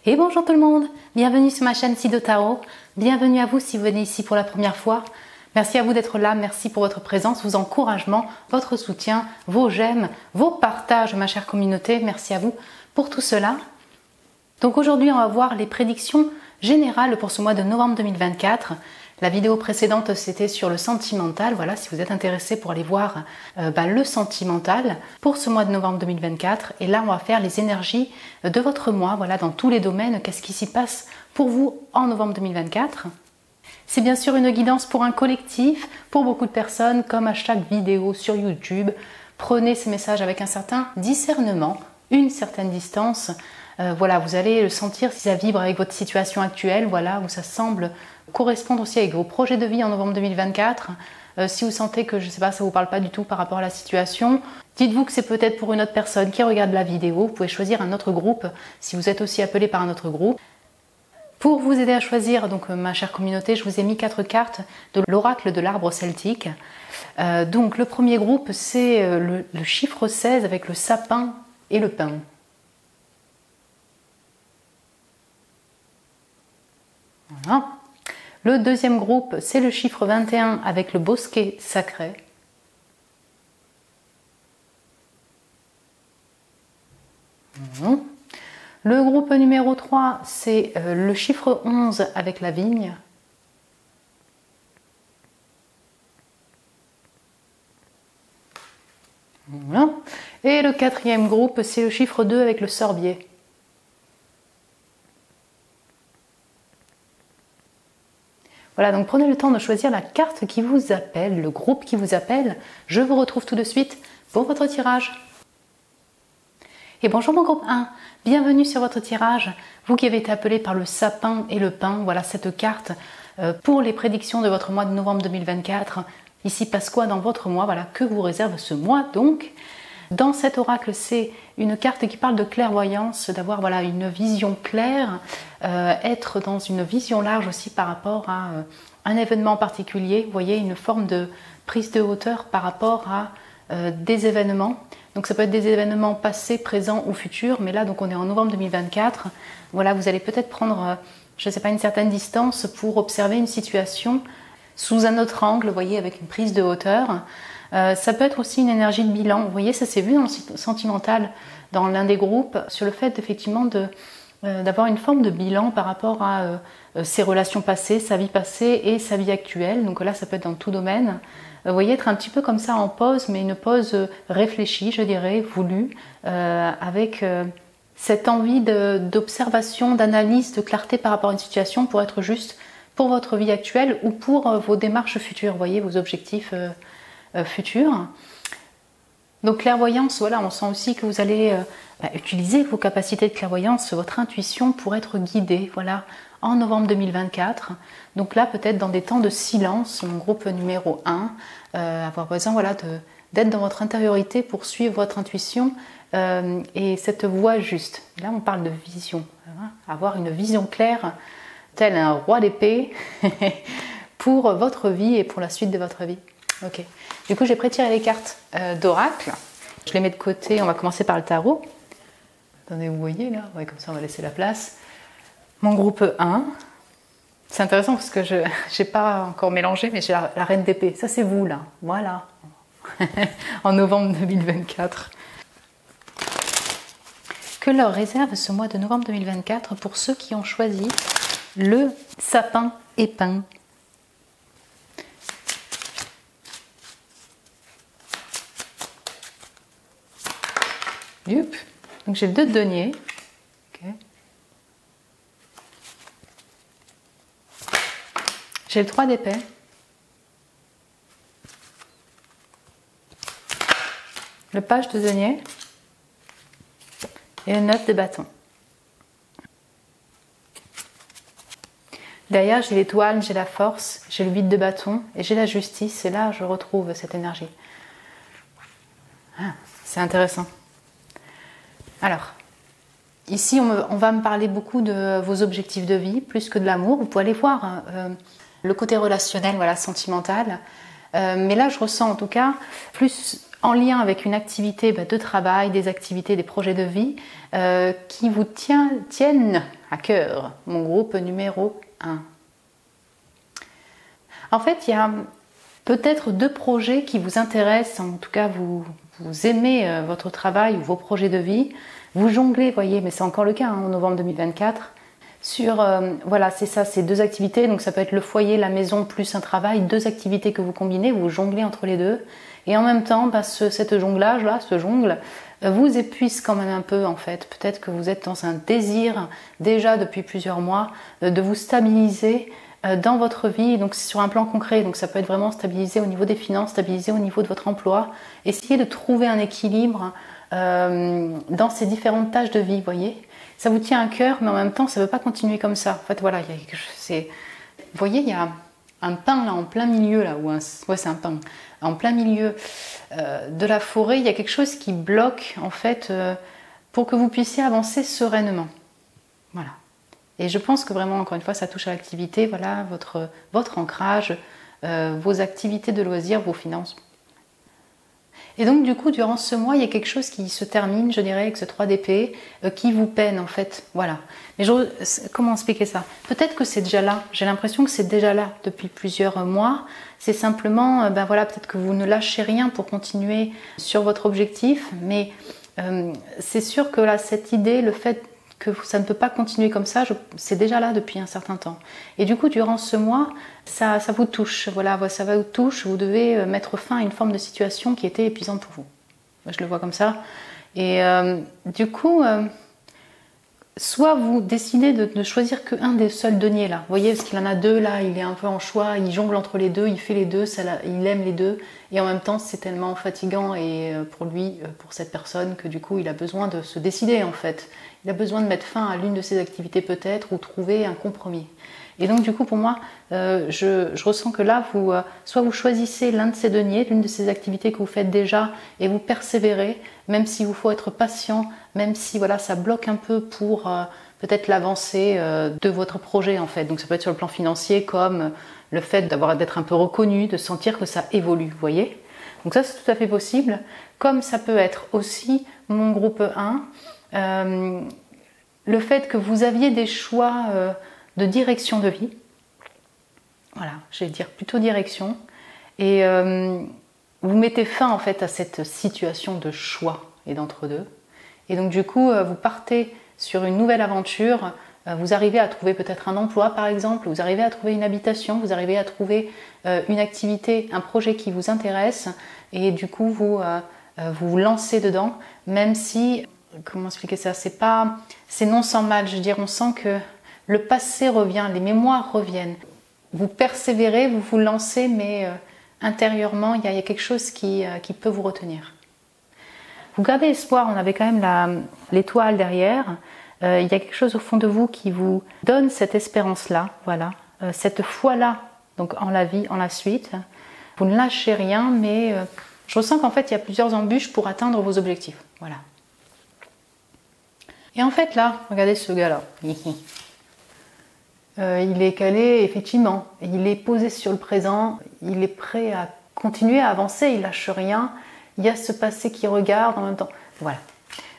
Et bonjour tout le monde, bienvenue sur ma chaîne Sido Tarot, bienvenue à vous si vous venez ici pour la première fois. Merci à vous d'être là, merci pour votre présence, vos encouragements, votre soutien, vos j'aime, vos partages, ma chère communauté, merci à vous pour tout cela. Donc aujourd'hui on va voir les prédictions générales pour ce mois de novembre 2024. La vidéo précédente c'était sur le sentimental, voilà si vous êtes intéressé pour aller voir le sentimental pour ce mois de novembre 2024. Et là on va faire les énergies de votre mois, voilà dans tous les domaines, qu'est-ce qui s'y passe pour vous en novembre 2024. C'est bien sûr une guidance pour un collectif, pour beaucoup de personnes, comme à chaque vidéo sur YouTube. Prenez ces messages avec un certain discernement, une certaine distance. Voilà, vous allez le sentir si ça vibre avec votre situation actuelle, voilà, où ça semble correspondre aussi avec vos projets de vie en novembre 2024. Si vous sentez que, je ne sais pas, ça ne vous parle pas du tout par rapport à la situation, dites-vous que c'est peut-être pour une autre personne qui regarde la vidéo. Vous pouvez choisir un autre groupe, si vous êtes aussi appelé par un autre groupe. Pour vous aider à choisir, donc ma chère communauté, je vous ai mis 4 cartes de l'oracle de l'arbre celtique. Donc le premier groupe, c'est le chiffre 16 avec le sapin et le pin. Voilà. Le deuxième groupe, c'est le chiffre 21 avec le bosquet sacré. Voilà. Le groupe numéro 3, c'est le chiffre 11 avec la vigne. Voilà. Et le quatrième groupe, c'est le chiffre 2 avec le sorbier. Voilà, donc prenez le temps de choisir la carte qui vous appelle, le groupe qui vous appelle. Je vous retrouve tout de suite pour votre tirage. Et bonjour mon groupe 1, bienvenue sur votre tirage. Vous qui avez été appelé par le sapin et le pin, voilà cette carte pour les prédictions de votre mois de novembre 2024. Ici passe quoi dans votre mois, voilà, que vous réserve ce mois donc. Dans cet oracle, c'est une carte qui parle de clairvoyance, d'avoir voilà, une vision claire, être dans une vision large aussi par rapport à un événement particulier. Vous voyez, une forme de prise de hauteur par rapport à des événements. Donc ça peut être des événements passés, présents ou futurs, mais là donc on est en novembre 2024. Voilà, vous allez peut-être prendre, je ne sais pas, une certaine distance pour observer une situation sous un autre angle, vous voyez, avec une prise de hauteur. Ça peut être aussi une énergie de bilan. Vous voyez, ça s'est vu dans le sentimental, dans l'un des groupes, sur le fait effectivement d'avoir une forme de bilan par rapport à ses relations passées, sa vie passée et sa vie actuelle. Donc là, ça peut être dans tout domaine. Vous voyez, être un petit peu comme ça en pause, mais une pause réfléchie, je dirais, voulue, avec cette envie d'observation, d'analyse, de clarté par rapport à une situation pour être juste pour votre vie actuelle ou pour vos démarches futures, vous voyez, vos objectifs futurs. Donc clairvoyance, voilà, on sent aussi que vous allez utiliser vos capacités de clairvoyance, votre intuition pour être guidé, voilà, en novembre 2024. Donc là, peut-être dans des temps de silence, mon groupe numéro 1, avoir besoin voilà, d'être dans votre intériorité pour suivre votre intuition et cette voie juste. Là, on parle de vision, hein, avoir une vision claire, tel un roi d'épée, pour votre vie et pour la suite de votre vie. Ok. Du coup, j'ai prétiré les cartes d'oracle. Je les mets de côté. On va commencer par le tarot. Attendez, vous voyez là? Ouais, comme ça, on va laisser la place. Mon groupe 1. C'est intéressant parce que je n'ai pas encore mélangé, mais j'ai la reine d'épée. Ça, c'est vous là. Voilà. En novembre 2024. Que leur réserve ce mois de novembre 2024 pour ceux qui ont choisi le sapin et pin? Yup. Donc j'ai le 2 de denier. Okay. J'ai le 3 d'épée. Le page de denier. Et le 9 de bâton. Derrière, j'ai l'étoile, j'ai la force, j'ai le 8 de bâton et j'ai la justice. Et là, je retrouve cette énergie. Ah, c'est intéressant. Alors, ici, on va me parler beaucoup de vos objectifs de vie, plus que de l'amour. Vous pouvez aller voir le côté relationnel, voilà, sentimental. Mais là, je ressens en tout cas plus en lien avec une activité de travail, des activités, des projets de vie qui vous tiennent à cœur, mon groupe numéro 1. En fait, il y a peut-être 2 projets qui vous intéressent, en tout cas vous aimez votre travail ou vos projets de vie, vous jonglez, voyez, mais c'est encore le cas en novembre 2024, sur, voilà, c'est ça, c'est 2 activités, donc ça peut être le foyer, la maison, plus un travail, 2 activités que vous combinez, vous jonglez entre les deux, et en même temps, cette jonglage-là, ce jongle, vous épuise quand même un peu en fait. Peut-être que vous êtes dans un désir, déjà depuis plusieurs mois, de vous stabiliser dans votre vie, donc c'est sur un plan concret, donc ça peut être vraiment stabilisé au niveau des finances, stabilisé au niveau de votre emploi, essayer de trouver un équilibre dans ces différentes tâches de vie, vous voyez. Ça vous tient à cœur, mais en même temps, ça ne veut pas continuer comme ça. En fait, voilà, vous voyez, il y a un pin là en plein milieu, là, ouais, c'est un pin, en plein milieu de la forêt, il y a quelque chose qui bloque, en fait, pour que vous puissiez avancer sereinement. Voilà. Et je pense que vraiment, encore une fois, ça touche à l'activité, voilà, votre ancrage, vos activités de loisirs, vos finances. Et donc du coup, durant ce mois, il y a quelque chose qui se termine, je dirais, avec ce 3 d'épée, qui vous peine en fait, voilà. Mais comment expliquer ça? Peut-être que c'est déjà là, j'ai l'impression que c'est déjà là depuis plusieurs mois. C'est simplement, voilà, peut-être que vous ne lâchez rien pour continuer sur votre objectif, mais c'est sûr que là, cette idée, le fait que ça ne peut pas continuer comme ça, c'est déjà là depuis un certain temps. Et du coup, durant ce mois, ça vous touche, voilà, ça vous touche, vous devez mettre fin à une forme de situation qui était épuisante pour vous. Moi, je le vois comme ça. Et du coup, soit vous décidez de ne choisir qu'un des seuls deniers là. Vous voyez, parce qu'il en a 2 là, il est un peu en choix, il jongle entre les 2, il fait les 2, il aime les 2. Et en même temps, c'est tellement fatigant et pour lui, pour cette personne, que du coup, il a besoin de se décider en fait. Il a besoin de mettre fin à l'une de ses activités peut-être ou trouver un compromis. Et donc du coup pour moi, je ressens que là, soit vous choisissez l'un de ces deniers, l'une de ces activités que vous faites déjà et vous persévérez, même s'il vous faut être patient, même si voilà, ça bloque un peu pour peut-être l'avancée de votre projet en fait. Donc ça peut être sur le plan financier comme le fait d'être un peu reconnu, de sentir que ça évolue, vous voyez. Donc ça c'est tout à fait possible, comme ça peut être aussi mon groupe 1, le fait que vous aviez des choix de direction de vie, voilà, je vais dire plutôt direction, et vous mettez fin en fait à cette situation de choix et d'entre-deux, et donc du coup vous partez sur une nouvelle aventure, vous arrivez à trouver peut-être un emploi par exemple, vous arrivez à trouver une habitation, vous arrivez à trouver une activité, un projet qui vous intéresse, et du coup vous vous lancez dedans, même si, comment expliquer ça, c'est non sans mal, je veux dire, on sent que le passé revient, les mémoires reviennent. Vous persévérez, vous vous lancez, mais intérieurement, il y a quelque chose qui peut vous retenir. Vous gardez espoir, on avait quand même l'étoile derrière. Il y a quelque chose au fond de vous qui vous donne cette espérance-là, voilà, cette foi-là, donc en la vie, en la suite. Vous ne lâchez rien, mais je ressens qu'en fait, il y a plusieurs embûches pour atteindre vos objectifs. Voilà. Et en fait, là, regardez ce gars-là. Il est calé, effectivement. Il est posé sur le présent. Il est prêt à continuer à avancer. Il lâche rien. Il y a ce passé qui regarde en même temps. Voilà.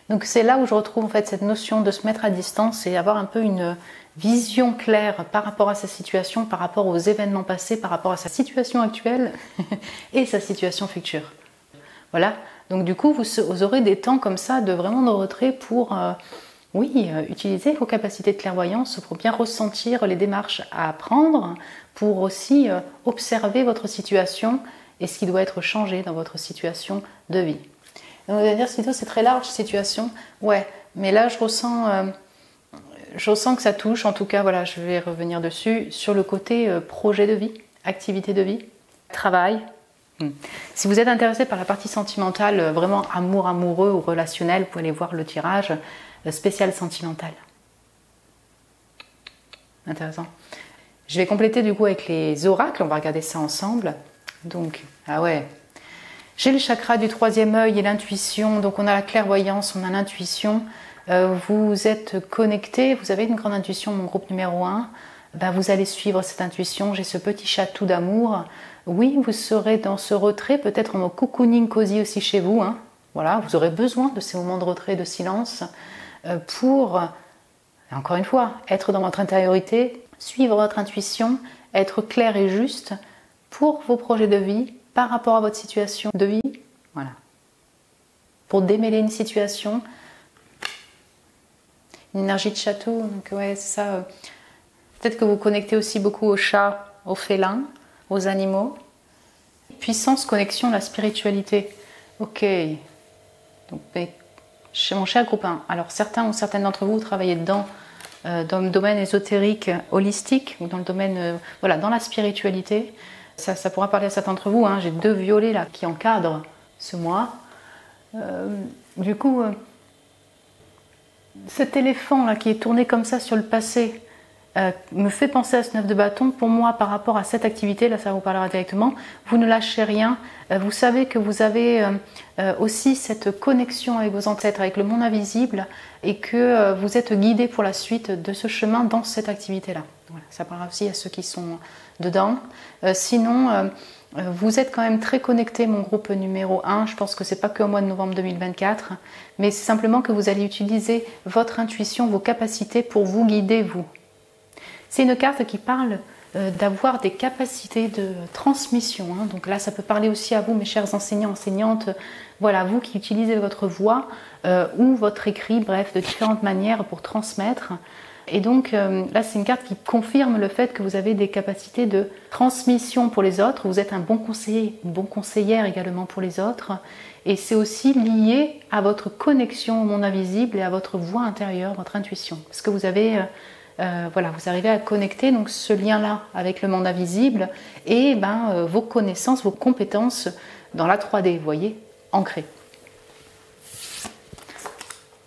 Donc c'est là où je retrouve en fait cette notion de se mettre à distance et avoir un peu une vision claire par rapport à sa situation, par rapport aux événements passés, par rapport à sa situation actuelle et sa situation future. Voilà. Donc du coup, vous aurez des temps comme ça de vraiment de retrait pour utiliser vos capacités de clairvoyance pour bien ressentir les démarches à prendre, pour aussi observer votre situation et ce qui doit être changé dans votre situation de vie. Donc, vous allez dire, c'est très large situation. Ouais, mais là je ressens que ça touche, en tout cas, voilà, je vais revenir dessus, sur le côté projet de vie, activité de vie, travail. Si vous êtes intéressé par la partie sentimentale, vraiment amoureux ou relationnel, vous pouvez aller voir le tirage spécial sentimental. Intéressant. Je vais compléter du coup avec les oracles, on va regarder ça ensemble. Donc, ah ouais, j'ai le chakra du 3e œil et l'intuition, donc on a la clairvoyance, on a l'intuition. Vous êtes connecté, vous avez une grande intuition, mon groupe numéro 1. ben, vous allez suivre cette intuition. J'ai ce petit chatou d'amour. Oui, vous serez dans ce retrait, peut-être en cocooning cosy aussi chez vous. Hein. Voilà, vous aurez besoin de ces moments de retrait, de silence pour, encore une fois, être dans votre intériorité, suivre votre intuition, être clair et juste pour vos projets de vie par rapport à votre situation de vie. Voilà. Pour démêler une situation, une énergie de château, donc ouais, c'est ça. Peut-être que vous connectez aussi beaucoup aux chats, aux félins, aux animaux. Puissance, connexion, la spiritualité. Ok. Donc, chez mon cher groupe 1, alors certains ou certaines d'entre vous travaillez dans le domaine ésotérique, holistique, ou dans le domaine, voilà, dans la spiritualité. Ça pourra parler à certains d'entre vous. Hein. J'ai 2 violets là qui encadrent ce mois. Du coup, cet éléphant là qui est tourné comme ça sur le passé me fait penser à ce 9 de bâton. Pour moi, par rapport à cette activité, là ça vous parlera directement, vous ne lâchez rien. Vous savez que vous avez aussi cette connexion avec vos ancêtres, avec le monde invisible, et que vous êtes guidé pour la suite de ce chemin dans cette activité-là. Voilà, ça parlera aussi à ceux qui sont dedans. Sinon, vous êtes quand même très connecté, mon groupe numéro 1. Je pense que c'est pas qu'au mois de novembre 2024, mais c'est simplement que vous allez utiliser votre intuition, vos capacités pour vous guider, vous. C'est une carte qui parle d'avoir des capacités de transmission. Hein. Donc là, ça peut parler aussi à vous, mes chers enseignants, enseignantes. Voilà, vous qui utilisez votre voix ou votre écrit, bref, de différentes manières pour transmettre. Et donc là, c'est une carte qui confirme le fait que vous avez des capacités de transmission pour les autres. Vous êtes un bon conseiller, une bonne conseillère également pour les autres. Et c'est aussi lié à votre connexion au monde invisible et à votre voix intérieure, votre intuition. Parce que vous avez... voilà, vous arrivez à connecter donc ce lien-là avec le monde invisible et vos connaissances, vos compétences dans la 3D, vous voyez, ancrées.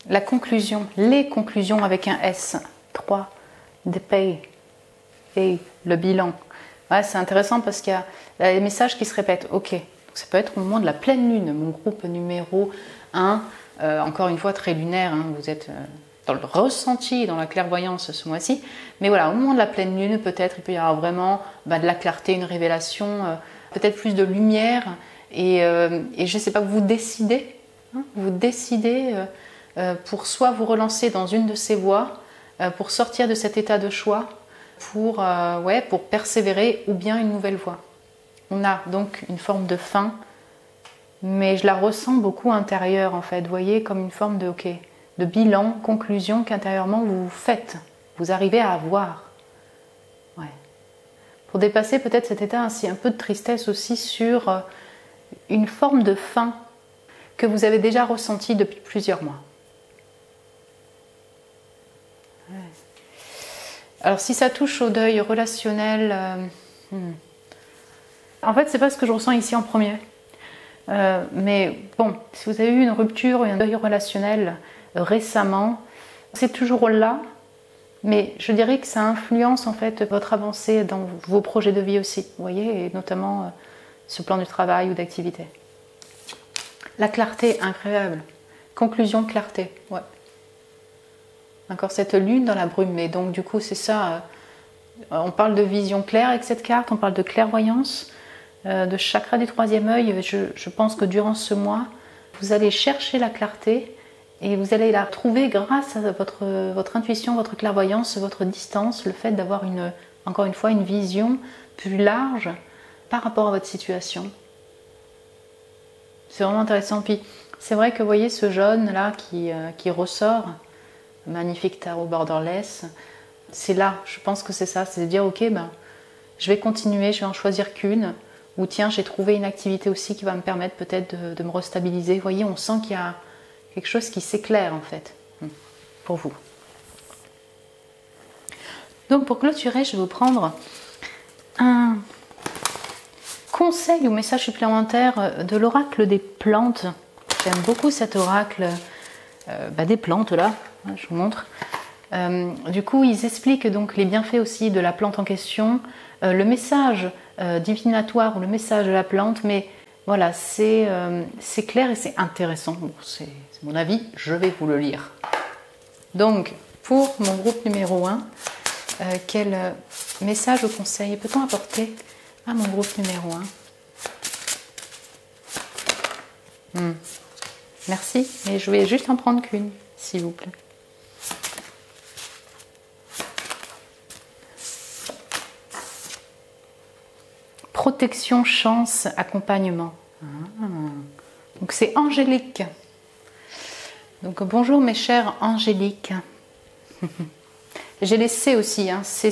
La conclusion, les conclusions avec un S, 3, the pay, et le bilan. Ouais, c'est intéressant parce qu'il y a les messages qui se répètent. Ok, donc ça peut être au moment de la pleine lune, mon groupe numéro 1, encore une fois très lunaire, hein, vous êtes... dans le ressenti, dans la clairvoyance ce mois-ci. Mais voilà, au moment de la pleine lune, peut-être il peut y avoir vraiment de la clarté, une révélation, peut-être plus de lumière. Et je ne sais pas, vous décidez, hein, pour soit vous relancer dans une de ces voies, pour sortir de cet état de choix, pour persévérer, ou bien une nouvelle voie. On a donc une forme de fin, mais je la ressens beaucoup intérieure en fait, vous voyez, comme une forme de de bilan, conclusion qu'intérieurement vous faites, vous arrivez à avoir. Ouais. Pour dépasser peut-être cet état ainsi un peu de tristesse aussi sur une forme de fin que vous avez déjà ressentie depuis plusieurs mois. Ouais. Alors si ça touche au deuil relationnel, en fait c'est pas ce que je ressens ici en premier. Mais bon, si vous avez eu une rupture ou un deuil relationnel récemment, c'est toujours là, mais je dirais que ça influence en fait votre avancée dans vos projets de vie aussi, vous voyez, et notamment ce plan du travail ou d'activité. La clarté, incroyable. Conclusion, clarté, ouais. Encore cette lune dans la brume, mais donc du coup c'est ça, on parle de vision claire avec cette carte, on parle de clairvoyance, de chakra du 3e œil. Je pense que durant ce mois, vous allez chercher la clarté et vous allez la trouver grâce à votre intuition, votre clairvoyance, votre distance, le fait d'avoir encore une fois une vision plus large par rapport à votre situation. C'est vraiment intéressant. Puis c'est vrai que vous voyez ce jaune là qui ressort, magnifique tarot borderless, c'est là, je pense que c'est ça, c'est de dire ok, je vais continuer, je vais en choisir qu'une. Ou tiens, j'ai trouvé une activité aussi qui va me permettre peut-être de me restabiliser. Vous voyez, on sent qu'il y a quelque chose qui s'éclaire en fait, pour vous. Donc pour clôturer, je vais vous prendre un conseil ou message supplémentaire de l'oracle des plantes. J'aime beaucoup cet oracle des plantes là, je vous montre. Du coup, ils expliquent donc les bienfaits aussi de la plante en question, le message divinatoire ou le message de la plante, mais voilà, c'est clair et c'est intéressant. Bon, c'est mon avis, je vais vous le lire. Donc, pour mon groupe numéro 1, quel message ou conseil peut-on apporter à mon groupe numéro 1? Merci, mais je vais juste en prendre qu'une, s'il vous plaît. Protection, chance, accompagnement. Donc c'est Angélique. Donc bonjour mes chers Angélique. J'ai les C aussi, hein. C,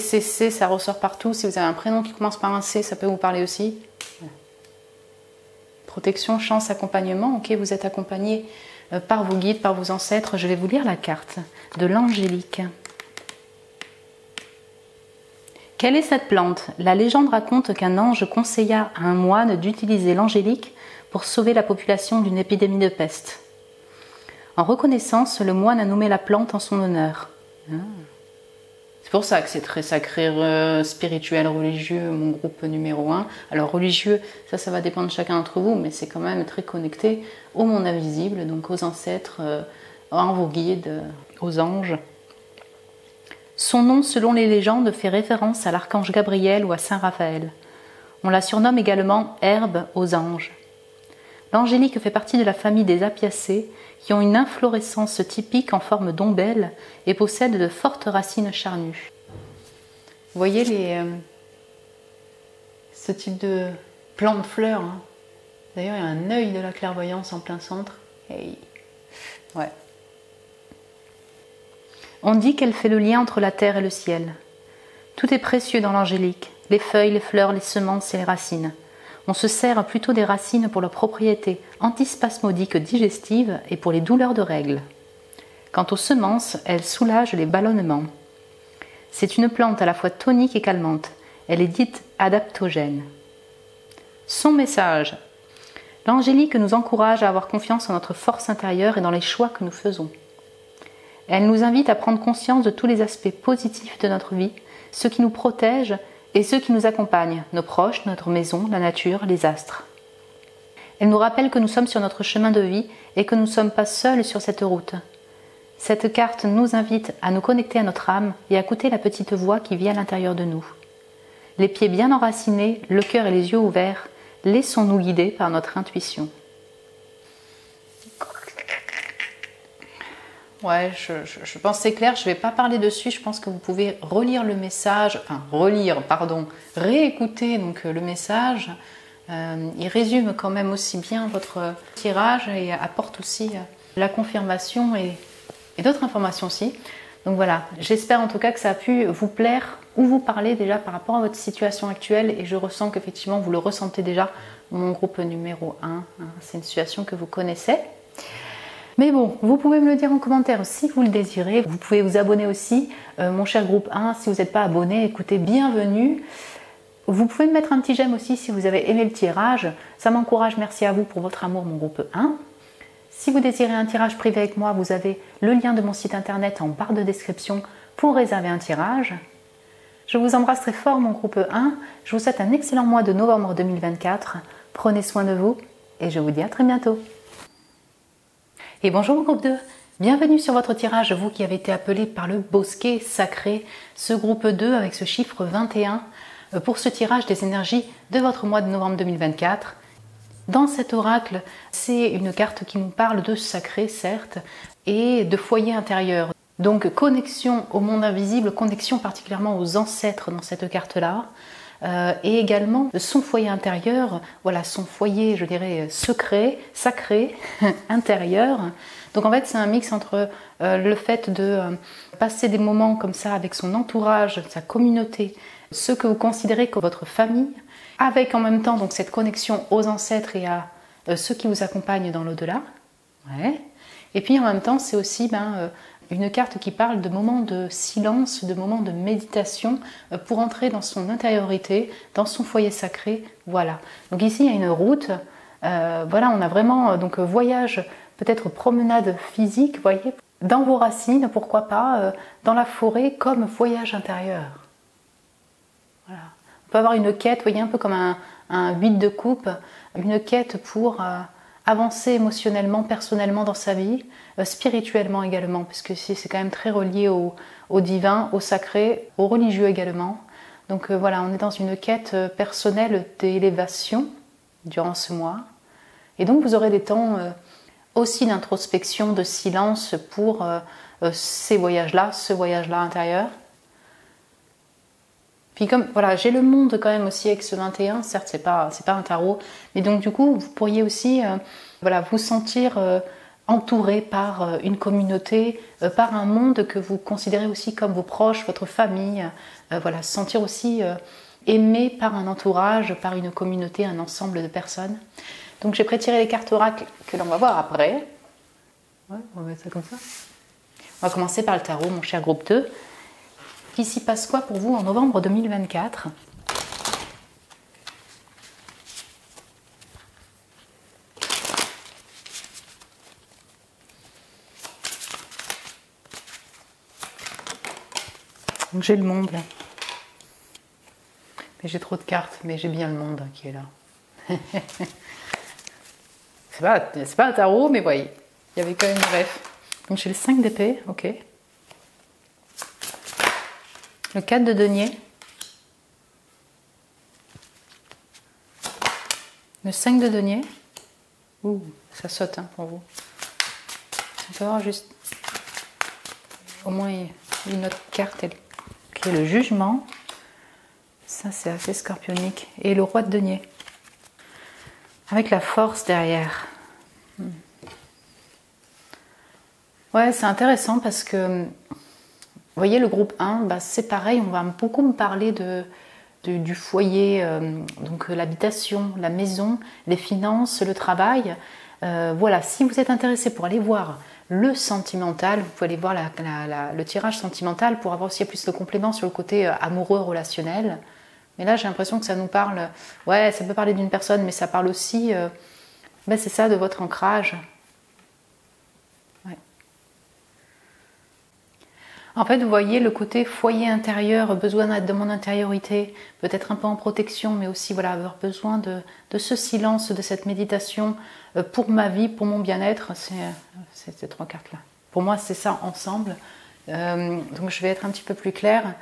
ça ressort partout. Si vous avez un prénom qui commence par un C, ça peut vous parler aussi. Protection, chance, accompagnement. Ok, vous êtes accompagné par vos guides, par vos ancêtres. Je vais vous lire la carte de l'Angélique. Quelle est cette plante? La légende raconte qu'un ange conseilla à un moine d'utiliser l'angélique pour sauver la population d'une épidémie de peste. En reconnaissance, le moine a nommé la plante en son honneur. C'est pour ça que c'est très sacré, spirituel, religieux, mon groupe numéro 1. Alors religieux, ça va dépendre de chacun d'entre vous, mais c'est quand même très connecté au monde invisible, donc aux ancêtres, à vos guides, aux anges. Son nom, selon les légendes, fait référence à l'archange Gabriel ou à Saint Raphaël. On la surnomme également herbe aux anges. L'angélique fait partie de la famille des apiacées qui ont une inflorescence typique en forme d'ombelle et possèdent de fortes racines charnues. Vous voyez ce type de plante fleur, hein. D'ailleurs, il y a un œil de la clairvoyance en plein centre. Hey. Ouais. On dit qu'elle fait le lien entre la terre et le ciel. Tout est précieux dans l'angélique, les feuilles, les fleurs, les semences et les racines. On se sert plutôt des racines pour leurs propriétés antispasmodiques digestives et pour les douleurs de règles. Quant aux semences, elles soulagent les ballonnements. C'est une plante à la fois tonique et calmante. Elle est dite adaptogène. Son message. L'angélique nous encourage à avoir confiance en notre force intérieure et dans les choix que nous faisons. Elle nous invite à prendre conscience de tous les aspects positifs de notre vie, ceux qui nous protègent et ceux qui nous accompagnent, nos proches, notre maison, la nature, les astres. Elle nous rappelle que nous sommes sur notre chemin de vie et que nous ne sommes pas seuls sur cette route. Cette carte nous invite à nous connecter à notre âme et à écouter la petite voix qui vit à l'intérieur de nous. Les pieds bien enracinés, le cœur et les yeux ouverts, laissons-nous guider par notre intuition. Ouais, je pense que c'est clair, je ne vais pas parler dessus, je pense que vous pouvez relire le message, réécouter donc le message. Il résume quand même aussi bien votre tirage et apporte aussi la confirmation et d'autres informations aussi. Donc voilà, j'espère en tout cas que ça a pu vous plaire ou vous parler déjà par rapport à votre situation actuelle et je ressens qu'effectivement vous le ressentez déjà, mon groupe numéro 1, hein, c'est une situation que vous connaissez. Mais bon, vous pouvez me le dire en commentaire si vous le désirez. Vous pouvez vous abonner aussi, mon cher groupe 1. Si vous n'êtes pas abonné, écoutez, bienvenue. Vous pouvez me mettre un petit j'aime aussi si vous avez aimé le tirage. Ça m'encourage, merci à vous pour votre amour, mon groupe 1. Si vous désirez un tirage privé avec moi, vous avez le lien de mon site internet en barre de description pour réserver un tirage. Je vous embrasse très fort, mon groupe 1. Je vous souhaite un excellent mois de novembre 2024. Prenez soin de vous et je vous dis à très bientôt. Et bonjour mon groupe 2, bienvenue sur votre tirage, vous qui avez été appelé par le bosquet sacré, ce groupe 2 avec ce chiffre 21 pour ce tirage des énergies de votre mois de novembre 2024. Dans cet oracle, c'est une carte qui nous parle de sacré certes et de foyer intérieur. Donc connexion au monde invisible, connexion particulièrement aux ancêtres dans cette carte-là. Et également son foyer intérieur, voilà son foyer je dirais secret, sacré, intérieur. Donc en fait c'est un mix entre le fait de passer des moments comme ça avec son entourage, sa communauté, ceux que vous considérez comme votre famille, avec en même temps donc cette connexion aux ancêtres et à ceux qui vous accompagnent dans l'au-delà. Ouais. Et puis en même temps c'est aussi une carte qui parle de moments de silence, de moments de méditation pour entrer dans son intériorité, dans son foyer sacré. Voilà. Donc ici, il y a une route. Voilà, on a vraiment donc voyage, peut-être promenade physique, vous voyez, dans vos racines, pourquoi pas, dans la forêt, comme voyage intérieur. Voilà. On peut avoir une quête, vous voyez, un peu comme un 8 de coupe, une quête pour avancer émotionnellement, personnellement dans sa vie, spirituellement également, parce que c'est quand même très relié au divin, au sacré, au religieux également. Donc voilà, on est dans une quête personnelle d'élévation durant ce mois. Et donc vous aurez des temps aussi d'introspection, de silence pour ces voyages-là, ce voyage-là intérieur. Puis comme, voilà, j'ai le monde quand même aussi avec ce 21, certes c'est pas un tarot, mais donc du coup vous pourriez aussi voilà, vous sentir entouré par une communauté, par un monde que vous considérez aussi comme vos proches, votre famille, voilà, se sentir aussi aimé par un entourage, par une communauté, un ensemble de personnes. Donc j'ai prétiré les cartes oracles que l'on va voir après. Ouais, on va mettre ça comme ça. On va commencer par le tarot, mon cher groupe 2. Qu'il s'y passe quoi pour vous en novembre 2024 ? Donc j'ai le monde là. Mais j'ai trop de cartes, mais j'ai bien le monde qui est là. c'est pas un tarot, mais voyez, il y avait quand même une ref. Donc j'ai le 5 d'épée, ok. Le 4 de denier. Le 5 de denier. Ouh, ça saute hein, pour vous. On peut avoir juste au moins une autre carte qui est le jugement. Ça c'est assez scorpionique. Et le roi de denier. Avec la force derrière. Ouais, c'est intéressant parce que, vous voyez, le groupe 1, bah, c'est pareil, on va beaucoup me parler du foyer, donc l'habitation, la maison, les finances, le travail. Voilà, si vous êtes intéressé pour aller voir le sentimental, vous pouvez aller voir le tirage sentimental pour avoir aussi plus de compléments sur le côté amoureux, relationnel. Mais là, j'ai l'impression que ça nous parle, ouais, ça peut parler d'une personne, mais ça parle aussi, c'est ça, de votre ancrage. Ouais. En fait, vous voyez le côté foyer intérieur, besoin de mon intériorité, peut-être un peu en protection, mais aussi voilà, avoir besoin de ce silence, de cette méditation pour ma vie, pour mon bien-être. C'est ces trois cartes-là. Pour moi, c'est ça ensemble. Donc, je vais être un petit peu plus claire.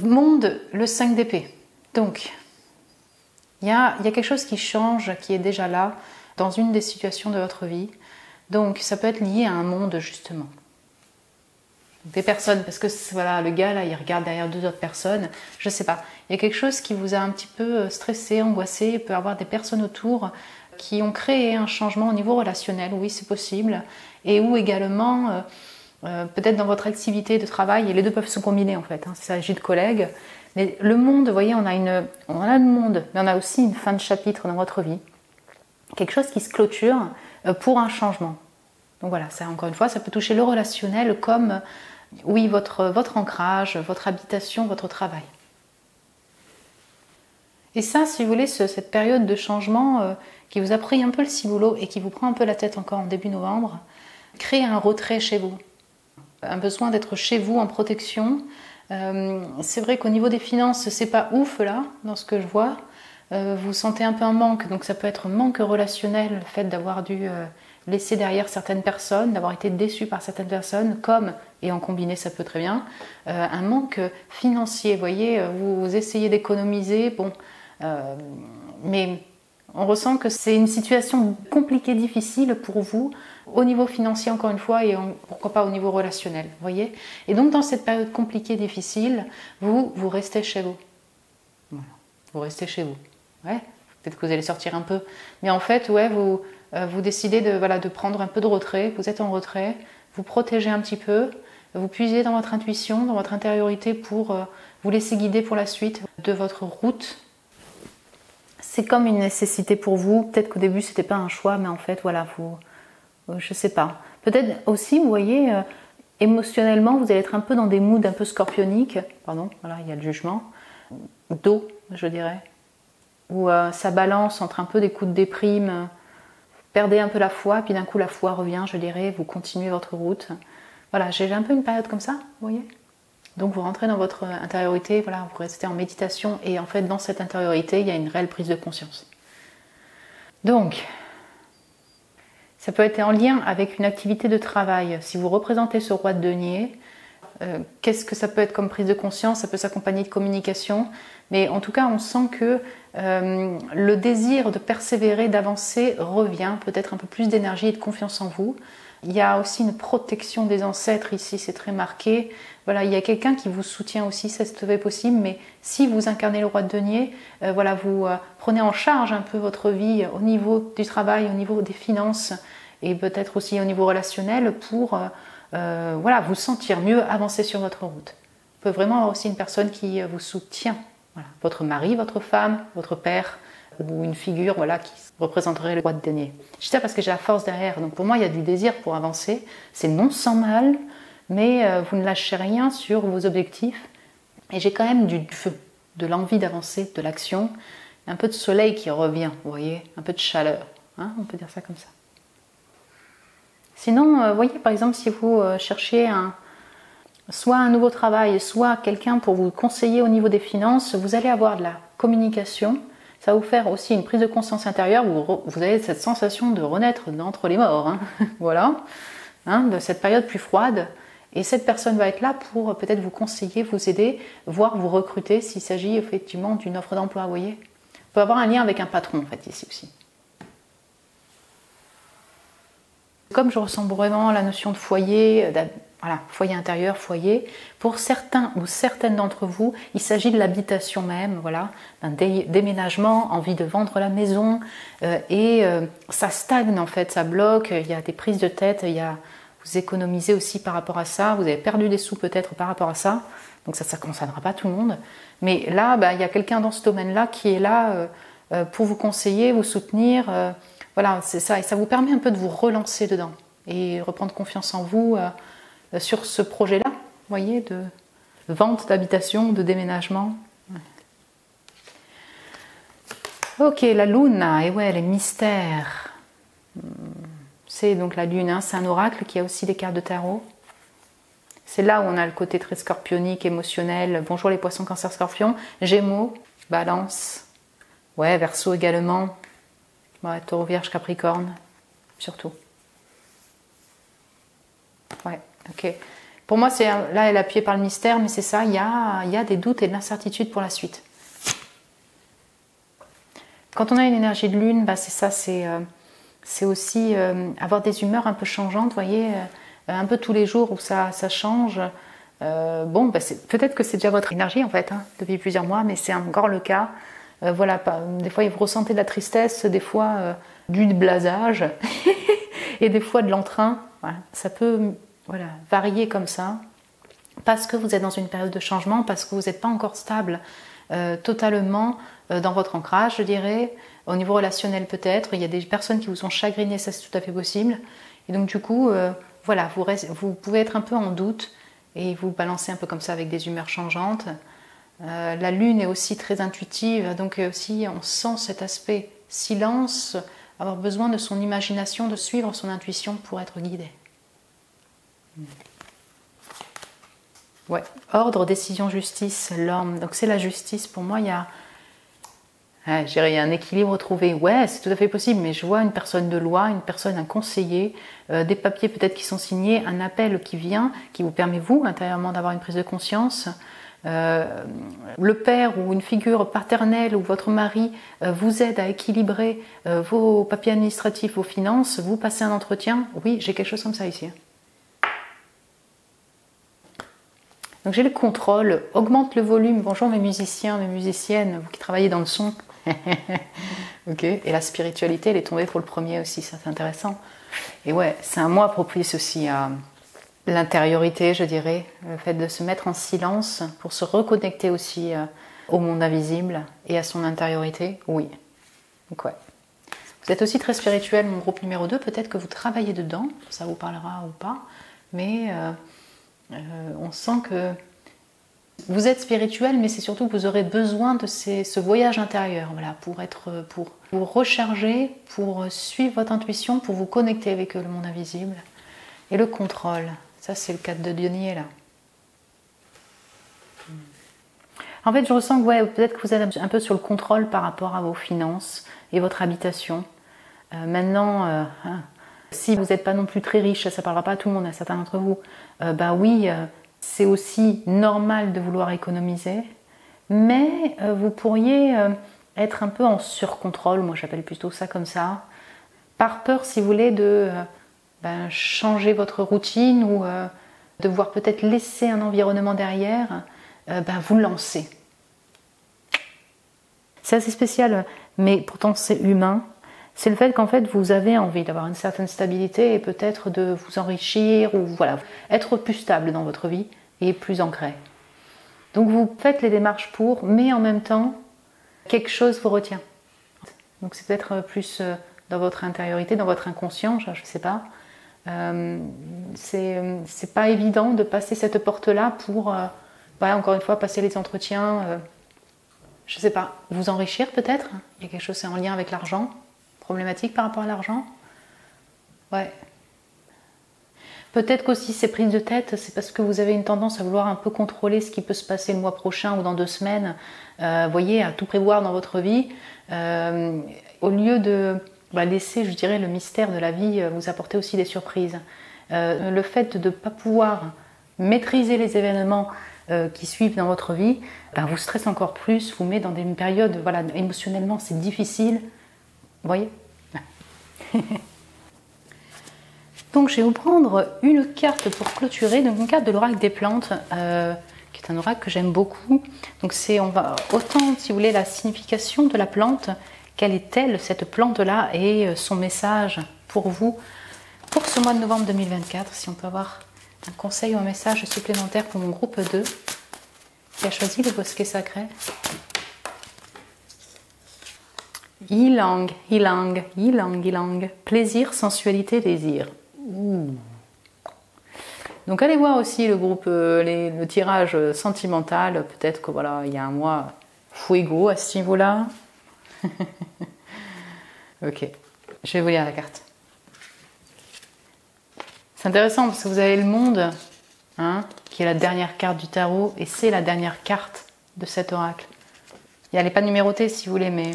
Monde, le 5 d'épée. Donc, il y a quelque chose qui change, qui est déjà là, dans une des situations de votre vie. Donc, ça peut être lié à un monde, justement. Des personnes, parce que voilà, le gars, là, il regarde derrière deux autres personnes. Je sais pas. Il y a quelque chose qui vous a un petit peu stressé, angoissé. Il peut y avoir des personnes autour qui ont créé un changement au niveau relationnel. Oui, c'est possible. Et où également... peut-être dans votre activité de travail, et les deux peuvent se combiner en fait, hein, il s'agit de collègues, mais le monde, vous voyez, on a le monde, mais on a aussi une fin de chapitre dans votre vie, quelque chose qui se clôture pour un changement. Donc voilà, ça, encore une fois, ça peut toucher le relationnel comme, oui, votre ancrage, votre habitation, votre travail. Et ça, si vous voulez, cette période de changement qui vous a pris un peu le ciboulot et qui vous prend un peu la tête encore en début novembre, crée un retrait chez vous. Un besoin d'être chez vous en protection. C'est vrai qu'au niveau des finances, c'est pas ouf là, dans ce que je vois. Vous sentez un peu un manque, donc ça peut être un manque relationnel, le fait d'avoir dû laisser derrière certaines personnes, d'avoir été déçu par certaines personnes, comme, et en combiné ça peut très bien, un manque financier. Vous voyez, vous essayez d'économiser, bon, mais on ressent que c'est une situation compliquée, difficile pour vous, au niveau financier encore une fois, et pourquoi pas au niveau relationnel, vous voyez. Et donc dans cette période compliquée, difficile, vous restez chez vous. Voilà. Vous restez chez vous. Ouais. Peut-être que vous allez sortir un peu. Mais en fait, ouais, vous décidez de prendre un peu de retrait, vous êtes en retrait, vous protégez un petit peu, vous puisez dans votre intuition, dans votre intériorité pour vous laisser guider pour la suite de votre route. C'est comme une nécessité pour vous. Peut-être qu'au début, c'était pas un choix, mais en fait, voilà, je sais pas. Peut-être aussi, vous voyez, émotionnellement, vous allez être un peu dans des moods un peu scorpioniques. Pardon, voilà, il y a le jugement. D'eau, je dirais. Où ça balance entre un peu des coups de déprime. Vous perdez un peu la foi, puis d'un coup, la foi revient, je dirais. Vous continuez votre route. Voilà, j'ai un peu une période comme ça, vous voyez. Donc vous rentrez dans votre intériorité, voilà, vous restez en méditation. Et en fait, dans cette intériorité, il y a une réelle prise de conscience. Donc, ça peut être en lien avec une activité de travail. Si vous représentez ce roi de denier, qu'est-ce que ça peut être comme prise de conscience? Ça peut s'accompagner de communication. Mais en tout cas, on sent que le désir de persévérer, d'avancer revient, peut-être un peu plus d'énergie et de confiance en vous. Il y a aussi une protection des ancêtres ici, c'est très marqué. Voilà, il y a quelqu'un qui vous soutient aussi, ça se fait possible, mais si vous incarnez le roi de denier, voilà, vous prenez en charge un peu votre vie au niveau du travail, au niveau des finances et peut-être aussi au niveau relationnel pour voilà, vous sentir mieux avancer sur votre route. Vous pouvez vraiment avoir aussi une personne qui vous soutient. Voilà, votre mari, votre femme, votre père ou une figure voilà, qui représenterait le roi de denier. Je dis ça parce que j'ai la force derrière, donc pour moi il y a du désir pour avancer, c'est non sans mal, mais vous ne lâchez rien sur vos objectifs et j'ai quand même du feu, de l'envie d'avancer, de l'action, un peu de soleil qui revient, vous voyez, un peu de chaleur, hein, on peut dire ça comme ça. Sinon, vous voyez par exemple si vous cherchez soit un nouveau travail, soit quelqu'un pour vous conseiller au niveau des finances, vous allez avoir de la communication. Ça va vous faire aussi une prise de conscience intérieure. Vous avez cette sensation de renaître d'entre les morts. Hein. Voilà, hein, de cette période plus froide. Et cette personne va être là pour peut-être vous conseiller, vous aider, voire vous recruter s'il s'agit effectivement d'une offre d'emploi. Vous voyez, vous pouvez avoir un lien avec un patron en fait ici aussi. Comme je ressens vraiment la notion de foyer, voilà, foyer intérieur, foyer. Pour certains ou certaines d'entre vous, il s'agit de l'habitation même, voilà, d'un déménagement, envie de vendre la maison, et ça stagne en fait, ça bloque, il y a des prises de tête, vous économisez aussi par rapport à ça, vous avez perdu des sous peut-être par rapport à ça, donc ça ne concernera pas tout le monde. Mais là, il y a quelqu'un dans ce domaine-là qui est là pour vous conseiller, vous soutenir, voilà, c'est ça, et ça vous permet un peu de vous relancer dedans et reprendre confiance en vous. Sur ce projet-là, vous voyez, de vente d'habitation, de déménagement. Ok, la luna, et ouais, les mystères. C'est donc la lune, hein, c'est un oracle qui a aussi des cartes de tarot. C'est là où on a le côté très scorpionique, émotionnel. Bonjour les poissons, cancer, scorpion. Gémeaux, balance. Ouais, verseau également. Ouais, taureau, vierge, capricorne, surtout. Ouais. Ok. Pour moi, là, elle est appuyée par le mystère, mais c'est ça, il y a des doutes et de l'incertitude pour la suite. Quand on a une énergie de lune, c'est ça, c'est aussi avoir des humeurs un peu changeantes, vous voyez, un peu tous les jours où ça change. Bon, peut-être que c'est déjà votre énergie en fait, hein, depuis plusieurs mois, mais c'est encore le cas. Voilà, des fois vous ressentez de la tristesse, des fois du blasage, et des fois de l'entrain. Voilà. Ça peut... Voilà, varier comme ça, parce que vous êtes dans une période de changement, parce que vous n'êtes pas encore stable totalement dans votre ancrage, je dirais. Au niveau relationnel peut-être, il y a des personnes qui vous ont chagriné, ça c'est tout à fait possible. Et donc du coup, voilà, vous pouvez être un peu en doute et vous balancez un peu comme ça avec des humeurs changeantes. La lune est aussi très intuitive, donc aussi on sent cet aspect silence, avoir besoin de son imagination, de suivre son intuition pour être guidé. Ouais, ordre, décision, justice, l'homme. Donc c'est la justice. Pour moi, il y a un équilibre trouvé. Ouais, c'est tout à fait possible, mais je vois une personne de loi, une personne, un conseiller, des papiers peut-être qui sont signés, un appel qui vient, qui vous permet, vous, intérieurement, d'avoir une prise de conscience. Le père ou une figure paternelle ou votre mari vous aide à équilibrer vos papiers administratifs, vos finances, vous passez un entretien. Oui, j'ai quelque chose comme ça ici. Donc j'ai le contrôle, augmente le volume. Bonjour mes musiciens, mes musiciennes, vous qui travaillez dans le son. Ok. Et la spiritualité, elle est tombée pour le premier aussi, ça c'est intéressant. Et ouais, c'est un mois propice aussi à l'intériorité, je dirais. Le fait de se mettre en silence pour se reconnecter aussi au monde invisible et à son intériorité. Oui. Donc ouais. Vous êtes aussi très spirituel, mon groupe numéro 2. Peut-être que vous travaillez dedans, ça vous parlera ou pas. Mais... on sent que vous êtes spirituel, mais c'est surtout que vous aurez besoin de ce voyage intérieur, voilà, pour vous recharger, pour suivre votre intuition, pour vous connecter avec le monde invisible. Et le contrôle, ça c'est le cadre de denier là. En fait, je ressens que ouais, peut-être que vous êtes un peu sur le contrôle par rapport à vos finances et votre habitation. Maintenant, si vous n'êtes pas non plus très riche, ça ne parlera pas à tout le monde, à certains d'entre vous, bah oui, c'est aussi normal de vouloir économiser, mais vous pourriez être un peu en surcontrôle, moi j'appelle plutôt ça comme ça, par peur, si vous voulez, de changer votre routine ou devoir peut-être laisser un environnement derrière, vous lancer. C'est assez spécial, mais pourtant c'est humain. C'est le fait qu'en fait vous avez envie d'avoir une certaine stabilité et peut-être de vous enrichir ou voilà, être plus stable dans votre vie et plus ancré. Donc vous faites les démarches pour, mais en même temps, quelque chose vous retient. Donc c'est peut-être plus dans votre intériorité, dans votre inconscient, je ne sais pas. C'est pas évident de passer cette porte-là pour, encore une fois, passer les entretiens, je ne sais pas, vous enrichir peut-être. Il y a quelque chose, c'est en lien avec l'argent, problématique par rapport à l'argent. Ouais. Peut-être qu'aussi ces prises de tête, c'est parce que vous avez une tendance à vouloir un peu contrôler ce qui peut se passer le mois prochain ou dans 2 semaines, voyez, à tout prévoir dans votre vie, au lieu de laisser, je dirais, le mystère de la vie vous apporter aussi des surprises. Le fait de ne pas pouvoir maîtriser les événements qui suivent dans votre vie, vous stresse encore plus, vous met dans une période, voilà, émotionnellement c'est difficile. Vous voyez? Donc je vais vous prendre une carte pour clôturer, donc une carte de l'oracle des plantes, qui est un oracle que j'aime beaucoup. Donc on va autant, si vous voulez, la signification de la plante, quelle est-elle cette plante-là et son message pour vous pour ce mois de novembre 2024, si on peut avoir un conseil ou un message supplémentaire pour mon groupe 2 qui a choisi le bosquet sacré. Yilang, yilang, yilang, yilang. Plaisir, sensualité, désir. Ouh. Donc allez voir aussi le groupe, le tirage sentimental. Peut-être que voilà, il y a un mois fuego à ce niveau-là. Ok, je vais vous lire la carte. C'est intéressant parce que vous avez le monde, qui est la dernière carte du tarot, et c'est la dernière carte de cet oracle. Elle n'est pas numérotée si vous voulez, mais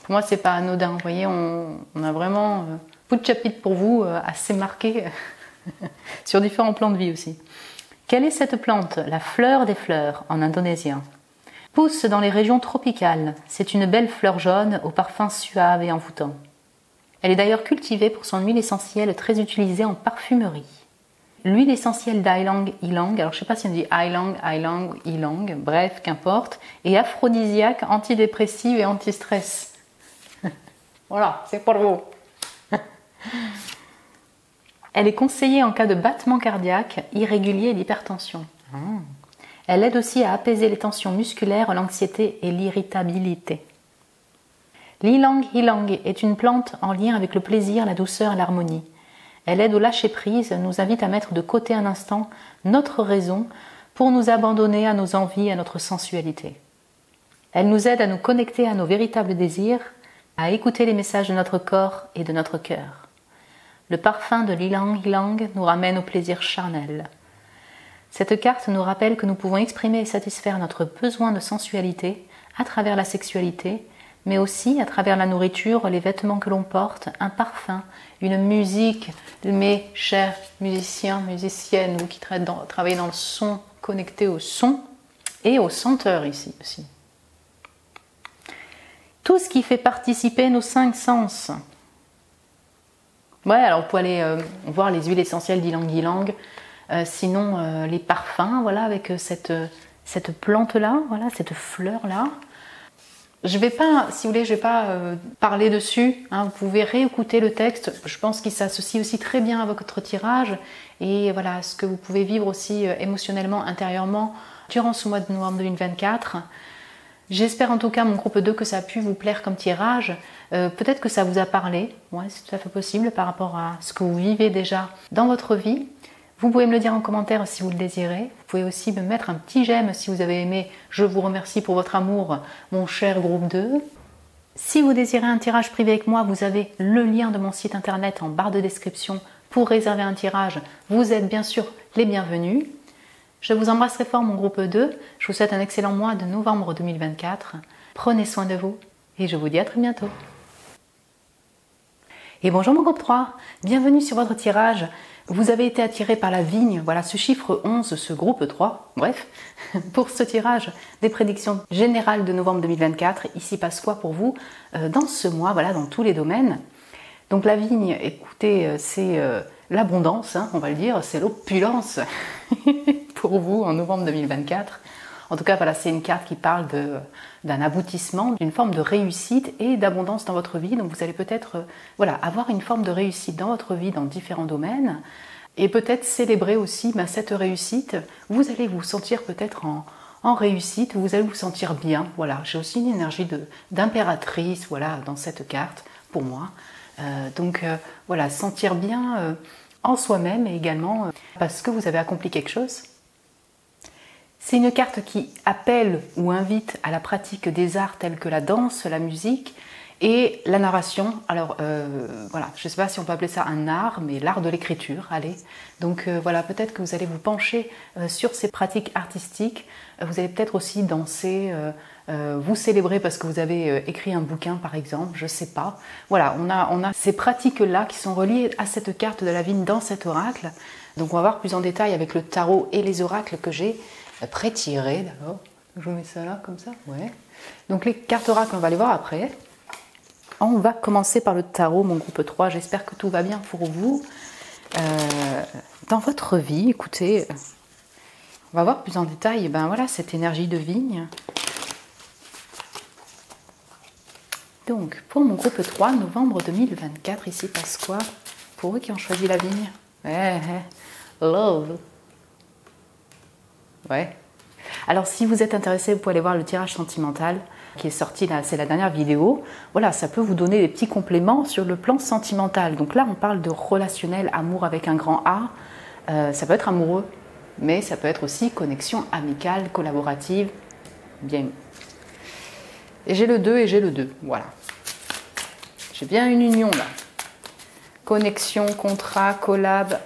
pour moi c'est pas anodin. Vous voyez, on a vraiment beaucoup de chapitres pour vous, assez marqués sur différents plans de vie aussi. Quelle est cette plante? La fleur des fleurs en indonésien. Pousse dans les régions tropicales. C'est une belle fleur jaune au parfum suave et envoûtant. Elle est d'ailleurs cultivée pour son huile essentielle très utilisée en parfumerie. L'huile essentielle d'Ylang Ylang, alors je ne sais pas si on dit Ylang, Ylang, Ylang, bref, qu'importe, est aphrodisiaque, antidépressive et anti-stress. Voilà, c'est pour vous. Elle est conseillée en cas de battement cardiaque, irrégulier et d'hypertension. Elle aide aussi à apaiser les tensions musculaires, l'anxiété et l'irritabilité. L'Ylang Ylang est une plante en lien avec le plaisir, la douceur et l'harmonie. Elle aide au lâcher-prise, nous invite à mettre de côté un instant notre raison pour nous abandonner à nos envies, à notre sensualité. Elle nous aide à nous connecter à nos véritables désirs, à écouter les messages de notre corps et de notre cœur. Le parfum de l'Ylang Ylang nous ramène au plaisir charnel. Cette carte nous rappelle que nous pouvons exprimer et satisfaire notre besoin de sensualité à travers la sexualité, mais aussi à travers la nourriture, les vêtements que l'on porte, un parfum, une musique. Mes chers musiciens, musiciennes, vous qui travaillez dans le son, connectés au son et aux senteurs ici aussi. Tout ce qui fait participer nos 5 sens. Ouais, alors vous pouvez aller voir les huiles essentielles d'Ylang Ylang, sinon les parfums, voilà, avec cette plante-là, voilà, cette fleur-là. Je vais pas, si vous voulez, je vais pas parler dessus. Vous pouvez réécouter le texte. Je pense qu'il s'associe aussi très bien à votre tirage et voilà ce que vous pouvez vivre aussi émotionnellement, intérieurement durant ce mois de novembre 2024. J'espère en tout cas, mon groupe 2, que ça a pu vous plaire comme tirage. Peut-être que ça vous a parlé. Ouais, c'est tout à fait possible par rapport à ce que vous vivez déjà dans votre vie. Vous pouvez me le dire en commentaire si vous le désirez. Vous pouvez aussi me mettre un petit j'aime si vous avez aimé. Je vous remercie pour votre amour, mon cher groupe 2. Si vous désirez un tirage privé avec moi, vous avez le lien de mon site internet en barre de description pour réserver un tirage. Vous êtes bien sûr les bienvenus. Je vous embrasse très fort, mon groupe 2. Je vous souhaite un excellent mois de novembre 2024. Prenez soin de vous et je vous dis à très bientôt. Et bonjour mon groupe 3, bienvenue sur votre tirage. Vous avez été attiré par la vigne, voilà ce chiffre 11, ce groupe 3, bref, pour ce tirage des prédictions générales de novembre 2024. Ici passe quoi pour vous dans ce mois, voilà, dans tous les domaines. Donc la vigne, écoutez, c'est l'abondance, hein, on va le dire, c'est l'opulence pour vous en novembre 2024. En tout cas, voilà, c'est une carte qui parle d'un aboutissement, d'une forme de réussite et d'abondance dans votre vie. Donc vous allez peut-être voilà, avoir une forme de réussite dans votre vie dans différents domaines et peut-être célébrer aussi cette réussite. Vous allez vous sentir peut-être en réussite, vous allez vous sentir bien. Voilà, j'ai aussi une énergie d'impératrice voilà, dans cette carte pour moi. Voilà, sentir bien en soi-même et également parce que vous avez accompli quelque chose. C'est une carte qui appelle ou invite à la pratique des arts tels que la danse, la musique et la narration. Alors voilà, je ne sais pas si on peut appeler ça un art, mais l'art de l'écriture, allez. Donc voilà, peut-être que vous allez vous pencher sur ces pratiques artistiques. Vous allez peut-être aussi danser, vous célébrer parce que vous avez écrit un bouquin par exemple, je ne sais pas. Voilà, on a ces pratiques-là qui sont reliées à cette carte de la vigne dans cet oracle. Donc on va voir plus en détail avec le tarot et les oracles que j'ai pré-tiré d'abord. Je vous mets ça là comme ça, ouais. Donc les cartes oracles, on va les voir après. On va commencer par le tarot, mon groupe 3. J'espère que tout va bien pour vous. Dans votre vie, écoutez, on va voir plus en détail voilà, cette énergie de vigne. Donc, pour mon groupe 3, novembre 2024, ici passe quoi? Pour eux qui ont choisi la vigne. Love. Ouais. Alors si vous êtes intéressé, vous pouvez aller voir le tirage sentimental qui est sorti là, c'est la dernière vidéo. Voilà, ça peut vous donner des petits compléments sur le plan sentimental. Donc là, on parle de relationnel, amour avec un grand A. Ça peut être amoureux, mais ça peut être aussi connexion amicale, collaborative. Bien. Et j'ai le 2 et j'ai le 2. Voilà. J'ai bien une union là. Connexion, contrat, collab,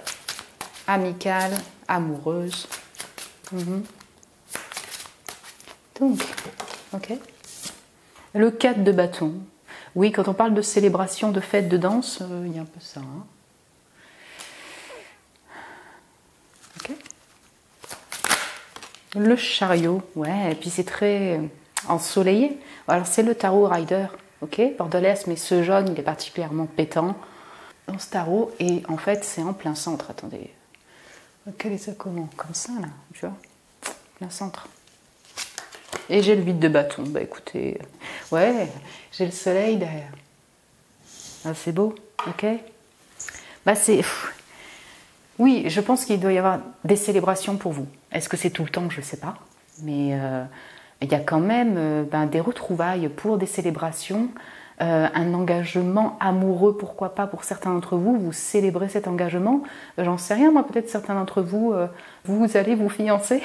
amicale, amoureuse. Donc, ok. Le 4 de bâton. Oui, quand on parle de célébration, de fête, de danse, il y a un peu ça. Hein. Ok. Le chariot, ouais, et puis c'est très ensoleillé. Alors c'est le tarot rider, ok, bordelais, mais ce jaune, il est particulièrement pétant dans ce tarot. Et en fait, c'est en plein centre. Attendez. Quel est ça comment? Comme ça, là, tu vois, plein centre. Et j'ai le 8 de bâton. Bah écoutez, ouais, j'ai le soleil derrière. Ah, c'est beau, ok. Bah c'est... Oui, je pense qu'il doit y avoir des célébrations pour vous. Est-ce que c'est tout le temps? Je ne sais pas. Mais il y a quand même des retrouvailles pour des célébrations. Un engagement amoureux, pourquoi pas pour certains d'entre vous, vous célébrez cet engagement, j'en sais rien, moi peut-être certains d'entre vous, vous allez vous fiancer,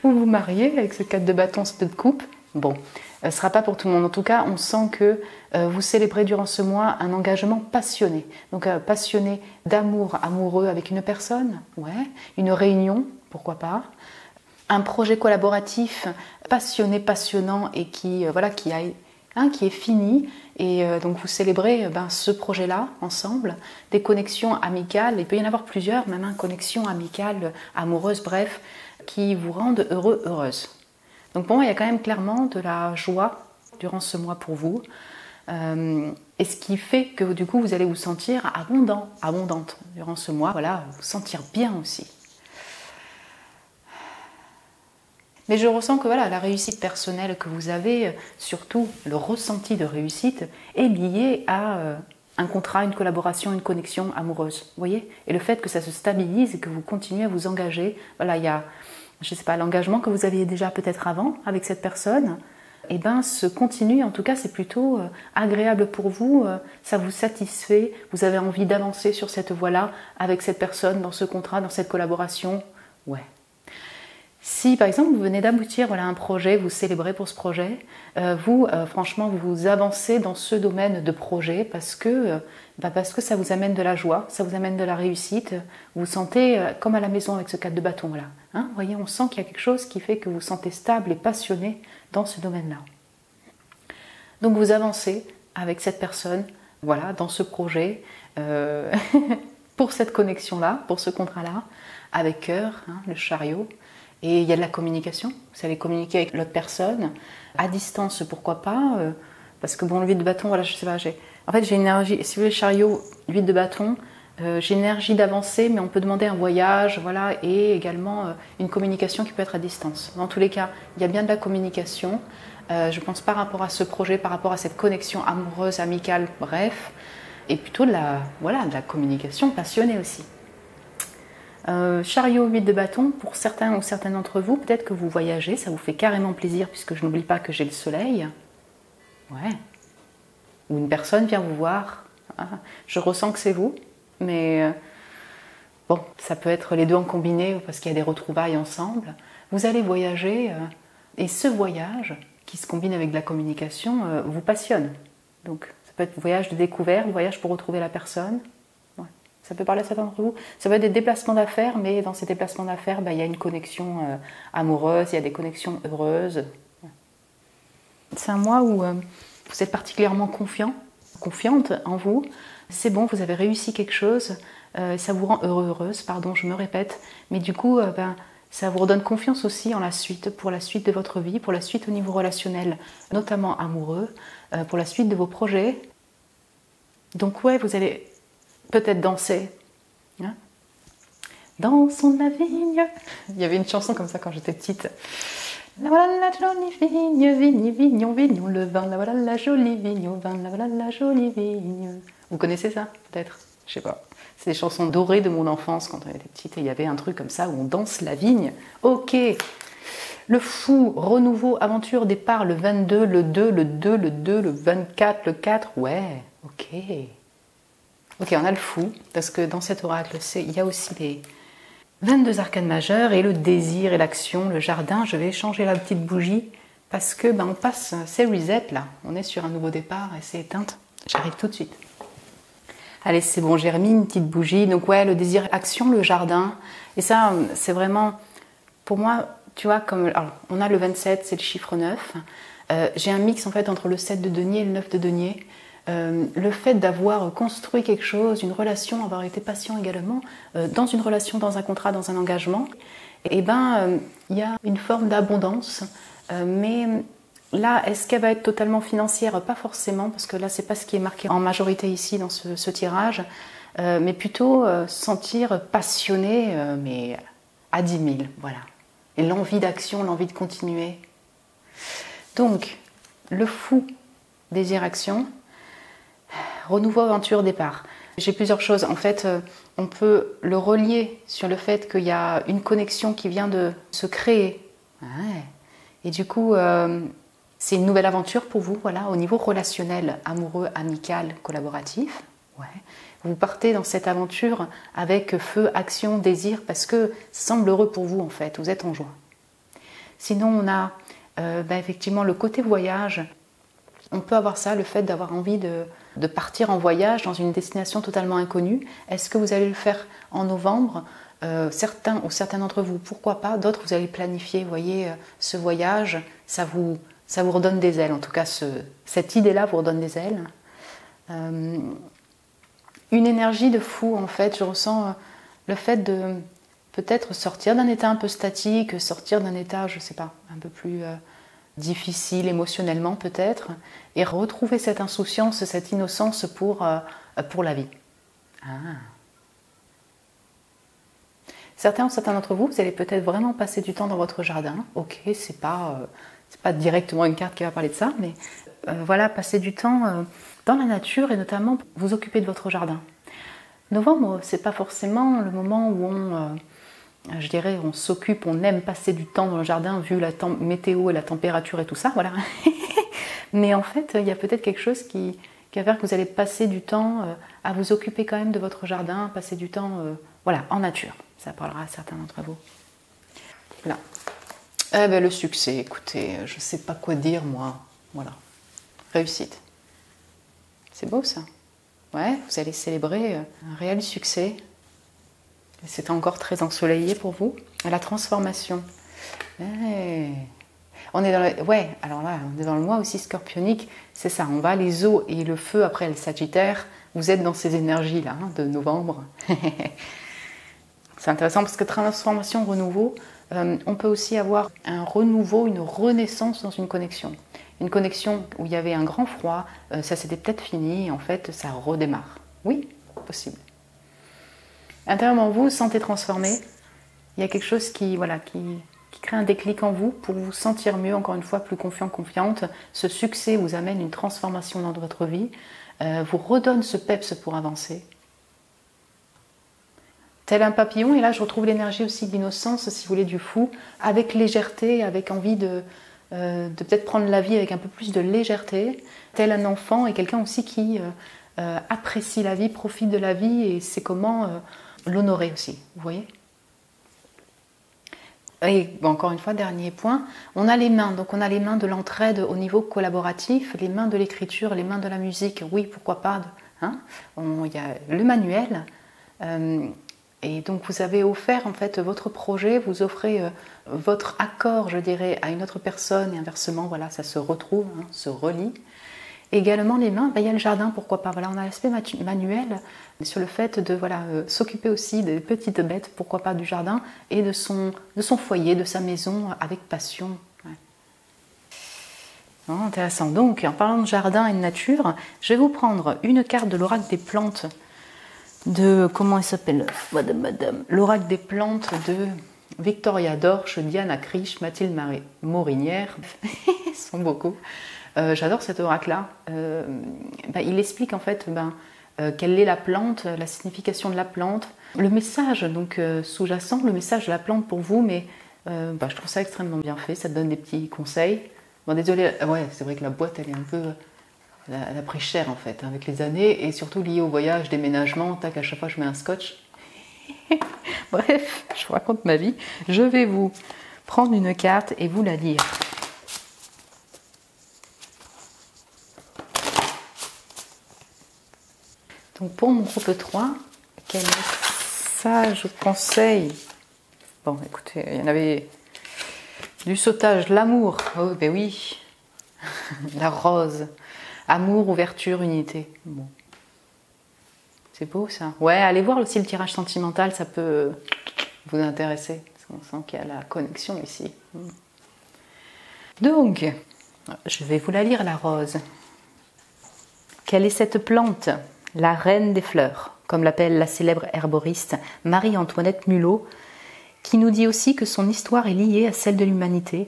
ou vous marier avec ce 4 de bâton, ce 2 de coupe, bon, ce ne sera pas pour tout le monde, en tout cas on sent que vous célébrez durant ce mois un engagement passionné, donc passionné d'amour, amoureux avec une personne, ouais, une réunion, pourquoi pas, un projet collaboratif passionné, passionnant et qui, voilà, qui est fini et donc vous célébrez ce projet-là ensemble, des connexions amicales, il peut y en avoir plusieurs, même connexions amicales, amoureuses, bref, qui vous rendent heureux, heureuse. Donc pour moi, il y a quand même clairement de la joie durant ce mois pour vous et ce qui fait que du coup vous allez vous sentir abondante durant ce mois, voilà, vous sentir bien aussi. Mais je ressens que voilà, la réussite personnelle que vous avez, surtout le ressenti de réussite, est lié à un contrat, une collaboration, une connexion amoureuse. Vous voyez? Et le fait que ça se stabilise et que vous continuez à vous engager, voilà, il y a, je ne sais pas, l'engagement que vous aviez déjà peut-être avant avec cette personne, et se continue, en tout cas c'est plutôt agréable pour vous, ça vous satisfait, vous avez envie d'avancer sur cette voie-là avec cette personne, dans ce contrat, dans cette collaboration, ouais. Si par exemple vous venez d'aboutir à un projet, vous célébrez pour ce projet, franchement vous avancez dans ce domaine de projet parce que ça vous amène de la joie, ça vous amène de la réussite, vous vous sentez comme à la maison avec ce 4 de bâton là. Hein, vous voyez, on sent qu'il y a quelque chose qui fait que vous vous sentez stable et passionné dans ce domaine-là. Donc vous avancez avec cette personne voilà, dans ce projet, pour cette connexion-là, pour ce contrat-là, avec cœur, hein, le chariot. Et il y a de la communication, vous allez communiquer avec l'autre personne, à distance, pourquoi pas, parce que bon, le 8 de bâton, voilà, je sais pas, en fait j'ai une énergie, si vous voulez, le chariot, 8 de bâton, j'ai une énergie d'avancer, mais on peut demander un voyage, voilà, et également une communication qui peut être à distance. Dans tous les cas, il y a bien de la communication, je pense par rapport à ce projet, par rapport à cette connexion amoureuse, amicale, bref, et plutôt de la, voilà, de la communication passionnée aussi. Chariot 8 de bâton, pour certains ou certaines d'entre vous, peut-être que vous voyagez, ça vous fait carrément plaisir puisque je n'oublie pas que j'ai le soleil. Ouais. Ou une personne vient vous voir. Ah, je ressens que c'est vous, mais bon, ça peut être les deux en combiné parce qu'il y a des retrouvailles ensemble. Vous allez voyager et ce voyage, qui se combine avec de la communication, vous passionne. Donc ça peut être voyage de découverte, voyage pour retrouver la personne. Ça peut parler à certains d'entre vous. Ça peut être des déplacements d'affaires, mais dans ces déplacements d'affaires, il y a une connexion amoureuse, il y a des connexions heureuses. C'est un mois où vous êtes particulièrement confiante en vous. C'est bon, vous avez réussi quelque chose, ça vous rend heureuse, pardon, je me répète. Mais du coup, ça vous redonne confiance aussi en la suite, pour la suite de votre vie, pour la suite au niveau relationnel, notamment amoureux, pour la suite de vos projets. Donc ouais, vous allez peut-être danser. Hein? Dansons la vigne. Il y avait une chanson comme ça quand j'étais petite. La voilà la jolie vigne, vigne, vignon, vignon, le vin. La voilà la jolie vigne, au vin. La voilà la jolie vigne. Vous connaissez ça, peut-être? Je sais pas. C'est des chansons dorées de mon enfance quand on était petite. Et il y avait un truc comme ça où on danse la vigne. Ok. Le fou, renouveau, aventure, départ, le 22, le 2, le 2, le 2, le 24, le 4. Ouais, ok. Ok, on a le fou, parce que dans cet oracle, il y a aussi les 22 arcanes majeures et le désir et l'action, le jardin. Je vais changer la petite bougie parce que on passe, c'est reset là, on est sur un nouveau départ et c'est éteinte. J'arrive tout de suite. Allez, c'est bon, j'ai remis une petite bougie. Donc ouais, le désir, action, le jardin. Et ça, c'est vraiment, pour moi, tu vois, comme alors, on a le 27, c'est le chiffre 9. J'ai un mix en fait entre le 7 de denier et le 9 de denier. Le fait d'avoir construit quelque chose, une relation, avoir été patient également, dans une relation, dans un contrat, dans un engagement, il y a une forme d'abondance, mais là, est-ce qu'elle va être totalement financière? Pas forcément, parce que là, c'est pas ce qui est marqué en majorité ici dans ce tirage, mais plutôt sentir passionné, mais à 10 000, voilà. Et l'envie d'action, l'envie de continuer. Donc, le fou, désir, action. Renouveau, aventure, départ. J'ai plusieurs choses. En fait, on peut le relier sur le fait qu'il y a une connexion qui vient de se créer. Ouais. Et du coup, c'est une nouvelle aventure pour vous, voilà, au niveau relationnel, amoureux, amical, collaboratif. Ouais. Vous partez dans cette aventure avec feu, action, désir, parce que ça semble heureux pour vous, en fait. Vous êtes en joie. Sinon, on a effectivement le côté voyage. On peut avoir ça, le fait d'avoir envie de partir en voyage dans une destination totalement inconnue. Est-ce que vous allez le faire en novembre? Certains ou certains d'entre vous, pourquoi pas? D'autres, vous allez planifier, vous voyez, ce voyage, ça vous redonne des ailes. En tout cas, cette idée-là vous redonne des ailes. Une énergie de fou, en fait. Je ressens le fait de peut-être sortir d'un état un peu statique, sortir d'un état, je ne sais pas, un peu plus difficile émotionnellement peut-être, et retrouver cette insouciance, cette innocence pour la vie. Ah. Certains ou certains d'entre vous, vous allez peut-être vraiment passer du temps dans votre jardin. Ok, c'est pas directement une carte qui va parler de ça, mais voilà, passer du temps dans la nature et notamment vous occuper de votre jardin. Novembre, c'est pas forcément le moment où on s'occupe, on aime passer du temps dans le jardin vu la météo et la température et tout ça, voilà. Mais en fait, il y a peut-être quelque chose qui va faire que vous allez passer du temps à vous occuper quand même de votre jardin, passer du temps en nature. Ça parlera à certains d'entre vous. Là. Le succès, écoutez, je ne sais pas quoi dire moi. Voilà. Réussite. C'est beau ça. Ouais, vous allez célébrer un réel succès. C'est encore très ensoleillé pour vous. La transformation. Ouais. On est dans le, ouais, alors là, on est dans le mois aussi scorpionique, c'est ça, on va les eaux et le feu après le Sagittaire, vous êtes dans ces énergies-là de novembre. C'est intéressant parce que transformation, renouveau, on peut aussi avoir un renouveau, une renaissance dans une connexion. Une connexion où il y avait un grand froid, ça s'était peut-être fini et en fait ça redémarre. Oui, possible. Intérieurement, vous vous sentez transformé, il y a quelque chose qui crée un déclic en vous pour vous sentir mieux, encore une fois, plus confiant, confiante. Ce succès vous amène une transformation dans votre vie, vous redonne ce peps pour avancer. Tel un papillon, et là je retrouve l'énergie aussi d'innocence, si vous voulez, du fou, avec légèreté, avec envie de peut-être prendre la vie avec un peu plus de légèreté, tel un enfant et quelqu'un aussi qui apprécie la vie, profite de la vie et sait comment l'honorer aussi, vous voyez. Et bon, encore une fois, dernier point, on a les mains, donc on a les mains de l'entraide au niveau collaboratif, les mains de l'écriture, les mains de la musique, oui, pourquoi pas, il y a le manuel, et donc vous avez offert en fait votre projet, vous offrez votre accord, je dirais, à une autre personne, et inversement, voilà, ça se retrouve, se relie. Également les mains, il y a le jardin, pourquoi pas. Voilà, on a l'aspect manuel sur le fait de s'occuper aussi des petites bêtes, pourquoi pas du jardin, et de son foyer, de sa maison, avec passion. Ouais. Non, intéressant. Donc, en parlant de jardin et de nature, je vais vous prendre une carte de l'oracle des plantes, de, comment elle s'appelle, madame, l'oracle des plantes de Victoria Dorsch, Diana Krisch, Mathilde Morinière, ils sont beaucoup. J'adore cet oracle-là. Il explique en fait quelle est la plante, la signification de la plante, le message donc sous-jacent, le message de la plante pour vous, mais je trouve ça extrêmement bien fait, ça te donne des petits conseils. Bon, désolé, ouais, c'est vrai que la boîte elle est un peu, elle a pris cher en fait avec les années et surtout liée au voyage, déménagement, tac, à chaque fois je mets un scotch. Bref, je vous raconte ma vie. Je vais vous prendre une carte et vous la lire. Donc pour mon groupe 3, quel message ou conseil? Bon, écoutez, il y en avait du sautage, l'amour, oh ben oui, la rose, amour, ouverture, unité. Bon. C'est beau ça. Ouais, allez voir aussi le tirage sentimental, ça peut vous intéresser. On sent qu'il y a la connexion ici. Donc, je vais vous la lire, la rose. Quelle est cette plante? La reine des fleurs, comme l'appelle la célèbre herboriste Marie-Antoinette Mulot, qui nous dit aussi que son histoire est liée à celle de l'humanité.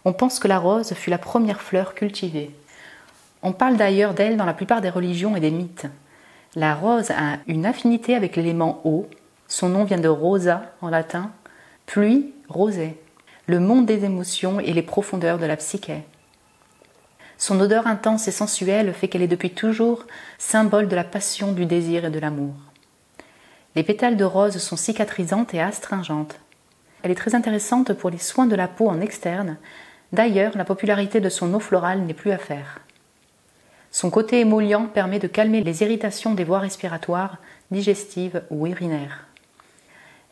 On pense que la rose fut la première fleur cultivée. On parle d'ailleurs d'elle dans la plupart des religions et des mythes. La rose a une affinité avec l'élément eau. Son nom vient de rosa en latin, pluie, rosée, le monde des émotions et les profondeurs de la psyché. Son odeur intense et sensuelle fait qu'elle est depuis toujours symbole de la passion, du désir et de l'amour. Les pétales de rose sont cicatrisantes et astringentes. Elle est très intéressante pour les soins de la peau en externe. D'ailleurs, la popularité de son eau florale n'est plus à faire. Son côté émollient permet de calmer les irritations des voies respiratoires, digestives ou urinaires.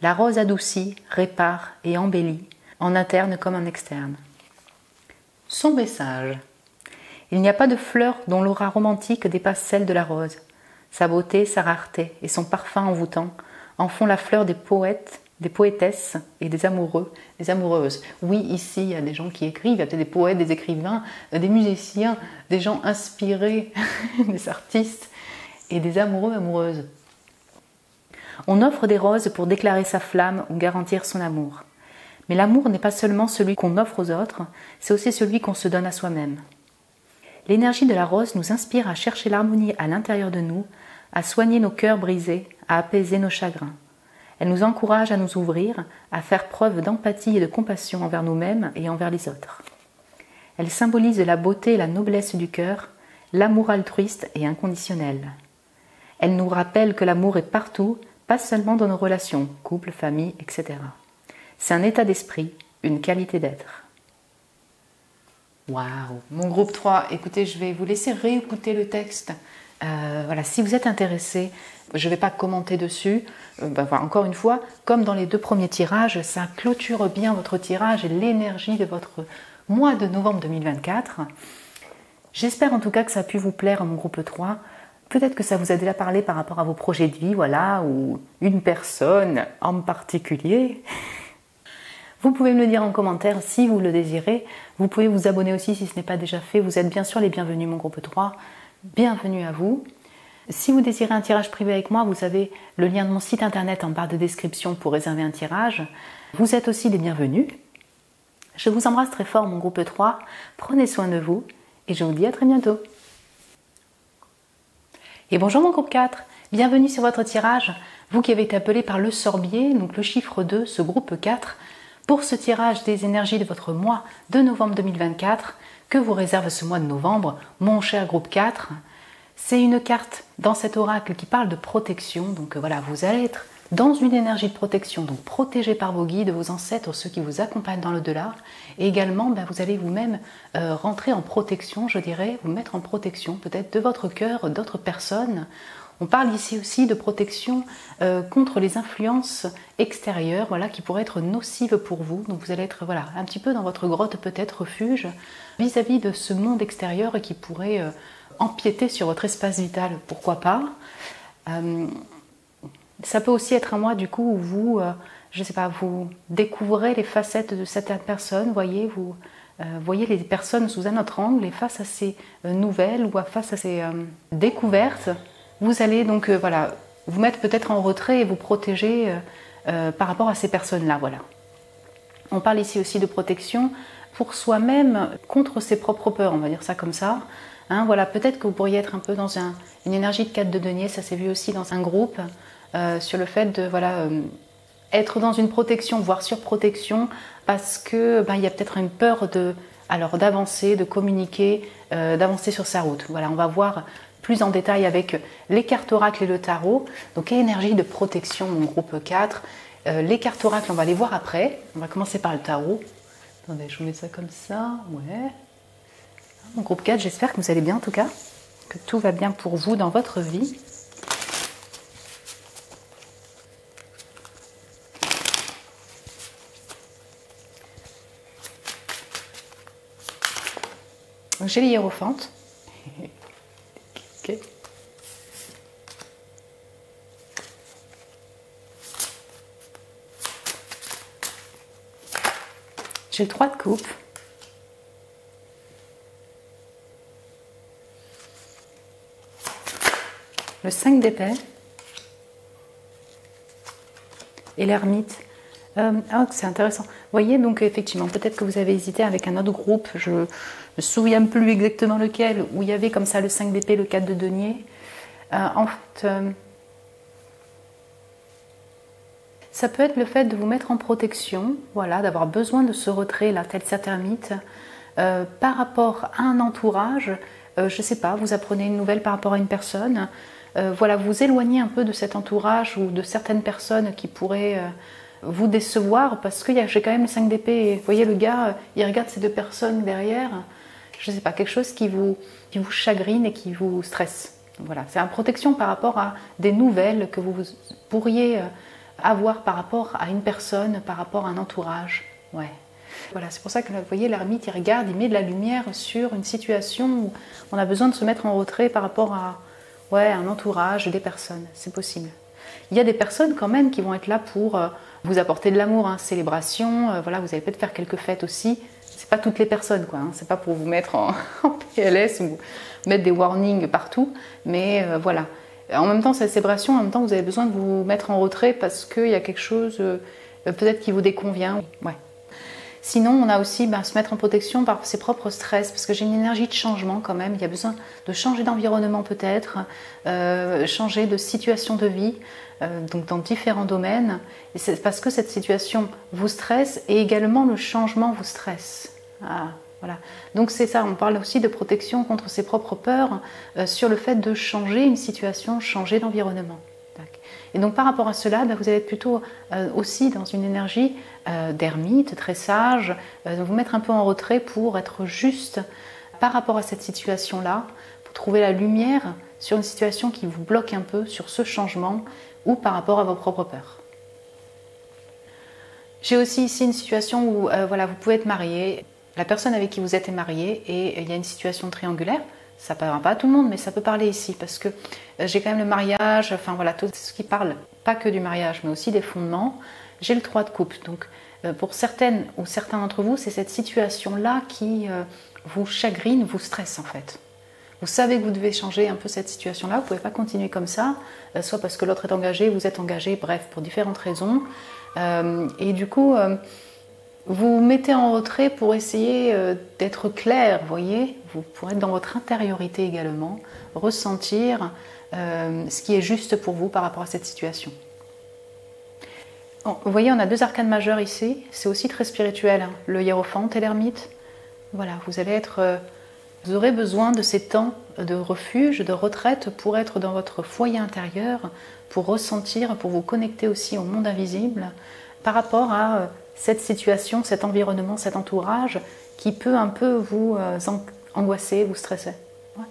La rose adoucit, répare et embellit, en interne comme en externe. Son message. Il n'y a pas de fleur dont l'aura romantique dépasse celle de la rose. Sa beauté, sa rareté et son parfum envoûtant en font la fleur des poètes, des poétesses et des amoureux, des amoureuses. Oui, ici, il y a des gens qui écrivent, il y a peut-être des poètes, des écrivains, des musiciens, des gens inspirés, des artistes et des amoureux, amoureuses. On offre des roses pour déclarer sa flamme ou garantir son amour. Mais l'amour n'est pas seulement celui qu'on offre aux autres, c'est aussi celui qu'on se donne à soi-même. L'énergie de la rose nous inspire à chercher l'harmonie à l'intérieur de nous, à soigner nos cœurs brisés, à apaiser nos chagrins. Elle nous encourage à nous ouvrir, à faire preuve d'empathie et de compassion envers nous-mêmes et envers les autres. Elle symbolise la beauté et la noblesse du cœur, l'amour altruiste et inconditionnel. Elle nous rappelle que l'amour est partout, pas seulement dans nos relations, couple, famille, etc. C'est un état d'esprit, une qualité d'être. Waouh, mon groupe 3, écoutez, je vais vous laisser réécouter le texte. Voilà, si vous êtes intéressé, je ne vais pas commenter dessus. Voilà, encore une fois, comme dans les 2 premiers tirages, ça clôture bien votre tirage et l'énergie de votre mois de novembre 2024. J'espère en tout cas que ça a pu vous plaire, mon groupe 3. Peut-être que ça vous a déjà parlé par rapport à vos projets de vie, voilà, ou une personne en particulier. Vous pouvez me le dire en commentaire si vous le désirez. Vous pouvez vous abonner aussi si ce n'est pas déjà fait. Vous êtes bien sûr les bienvenus, mon groupe 3. Bienvenue à vous. Si vous désirez un tirage privé avec moi, vous avez le lien de mon site internet en barre de description pour réserver un tirage. Vous êtes aussi les bienvenus. Je vous embrasse très fort, mon groupe 3. Prenez soin de vous et je vous dis à très bientôt. Et bonjour mon groupe 4, bienvenue sur votre tirage. Vous qui avez été appelé par le sorbier, donc le chiffre 2, ce groupe 4, pour ce tirage des énergies de votre mois de novembre 2024, que vous réserve ce mois de novembre, mon cher groupe 4. C'est une carte dans cet oracle qui parle de protection, donc voilà, vous allez être dans une énergie de protection, donc protégé par vos guides, vos ancêtres, ceux qui vous accompagnent dans l'au-delà. Et également, vous allez vous-même rentrer en protection, je dirais, vous mettre en protection peut-être de votre cœur, d'autres personnes. On parle ici aussi de protection contre les influences extérieures, voilà, qui pourraient être nocives pour vous. Donc vous allez être voilà, un petit peu dans votre grotte peut-être refuge vis-à-vis de ce monde extérieur qui pourrait empiéter sur votre espace vital, pourquoi pas. Ça peut aussi être un mois du coup où vous, je sais pas, vous découvrez les facettes de certaines personnes, voyez, vous voyez les personnes sous un autre angle et face à ces nouvelles ou face à ces découvertes, vous allez donc voilà, vous mettre peut-être en retrait et vous protéger par rapport à ces personnes-là. Voilà. On parle ici aussi de protection pour soi-même contre ses propres peurs, on va dire ça comme ça. Hein, voilà, peut-être que vous pourriez être un peu dans une énergie de 4 de denier, ça s'est vu aussi dans un groupe, sur le fait de voilà, être dans une protection, voire surprotection, parce que il y a peut-être une peur d'avancer, de communiquer, d'avancer sur sa route. Voilà, on va voir plus en détail avec les cartes oracles et le tarot. Donc énergie de protection, mon groupe 4. Les cartes oracles, on va les voir après. On va commencer par le tarot. Attendez, je vous mets ça comme ça. Ouais. Mon groupe 4, j'espère que vous allez bien en tout cas, que tout va bien pour vous dans votre vie. J'ai les hiérophantes. Okay. J'ai le 3 de coupe. Le 5 d'épée. Et l'ermite. C'est intéressant. Vous voyez, donc effectivement, peut-être que vous avez hésité avec un autre groupe, je ne me souviens plus exactement lequel, où il y avait comme ça le 5 d'épée, le 4 de denier. En fait, ça peut être le fait de vous mettre en protection, voilà, d'avoir besoin de ce retrait, là, tel cet ermite, par rapport à un entourage. Je ne sais pas, vous apprenez une nouvelle par rapport à une personne. Voilà, vous éloignez un peu de cet entourage ou de certaines personnes qui pourraient vous décevoir, parce que j'ai quand même le 5 d'épée et vous voyez le gars, il regarde ces deux personnes derrière, je ne sais pas, quelque chose qui vous chagrine et qui vous stresse. Voilà, c'est une protection par rapport à des nouvelles que vous pourriez avoir par rapport à une personne, par rapport à un entourage. Ouais. Voilà, c'est pour ça que vous voyez l'ermite, il regarde, il met de la lumière sur une situation où on a besoin de se mettre en retrait par rapport à un entourage, des personnes, c'est possible. Il y a des personnes quand même qui vont être là pour vous apporter de l'amour, hein, célébration, voilà, vous allez peut-être faire quelques fêtes aussi. C'est pas toutes les personnes, quoi, hein, c'est pas pour vous mettre en PLS ou mettre des warnings partout, mais voilà. En même temps, cette célébration, en même temps, vous avez besoin de vous mettre en retrait parce qu'il y a quelque chose peut-être qui vous déconvient. Ouais. Sinon, on a aussi se mettre en protection par ses propres stress, parce que j'ai une énergie de changement quand même. Il y a besoin de changer d'environnement peut-être, changer de situation de vie, donc dans différents domaines. Et c'est parce que cette situation vous stresse et également le changement vous stresse. Ah, voilà. Donc c'est ça, on parle aussi de protection contre ses propres peurs, sur le fait de changer une situation, changer d'environnement. Et donc par rapport à cela, vous allez être plutôt aussi dans une énergie d'ermite, très sage, vous mettre un peu en retrait pour être juste par rapport à cette situation-là, pour trouver la lumière sur une situation qui vous bloque un peu sur ce changement ou par rapport à vos propres peurs. J'ai aussi ici une situation où voilà, vous pouvez être marié, La personne avec qui vous êtes est mariée et il y a une situation triangulaire. Ça ne parlera pas à tout le monde, mais ça peut parler ici parce que j'ai quand même le mariage, enfin voilà, tout ce qui parle, pas que du mariage, mais aussi des fondements. J'ai le 3 de coupe. Donc pour certaines ou certains d'entre vous, c'est cette situation-là qui vous chagrine, vous stresse en fait. Vous savez que vous devez changer un peu cette situation-là, vous ne pouvez pas continuer comme ça, soit parce que l'autre est engagé, vous êtes engagé, bref, pour différentes raisons. Et du coup, vous vous mettez en retrait pour essayer d'être clair, vous voyez, vous pourrez être dans votre intériorité également, ressentir ce qui est juste pour vous par rapport à cette situation. Vous voyez, on a 2 arcanes majeures ici, c'est aussi très spirituel, hein, le hiérophante et l'ermite. Voilà, vous allez être... Vous aurez besoin de ces temps de refuge, de retraite pour être dans votre foyer intérieur, pour ressentir, pour vous connecter aussi au monde invisible par rapport à cette situation, cet environnement, cet entourage qui peut un peu vous angoisser, vous stresser. Ouais.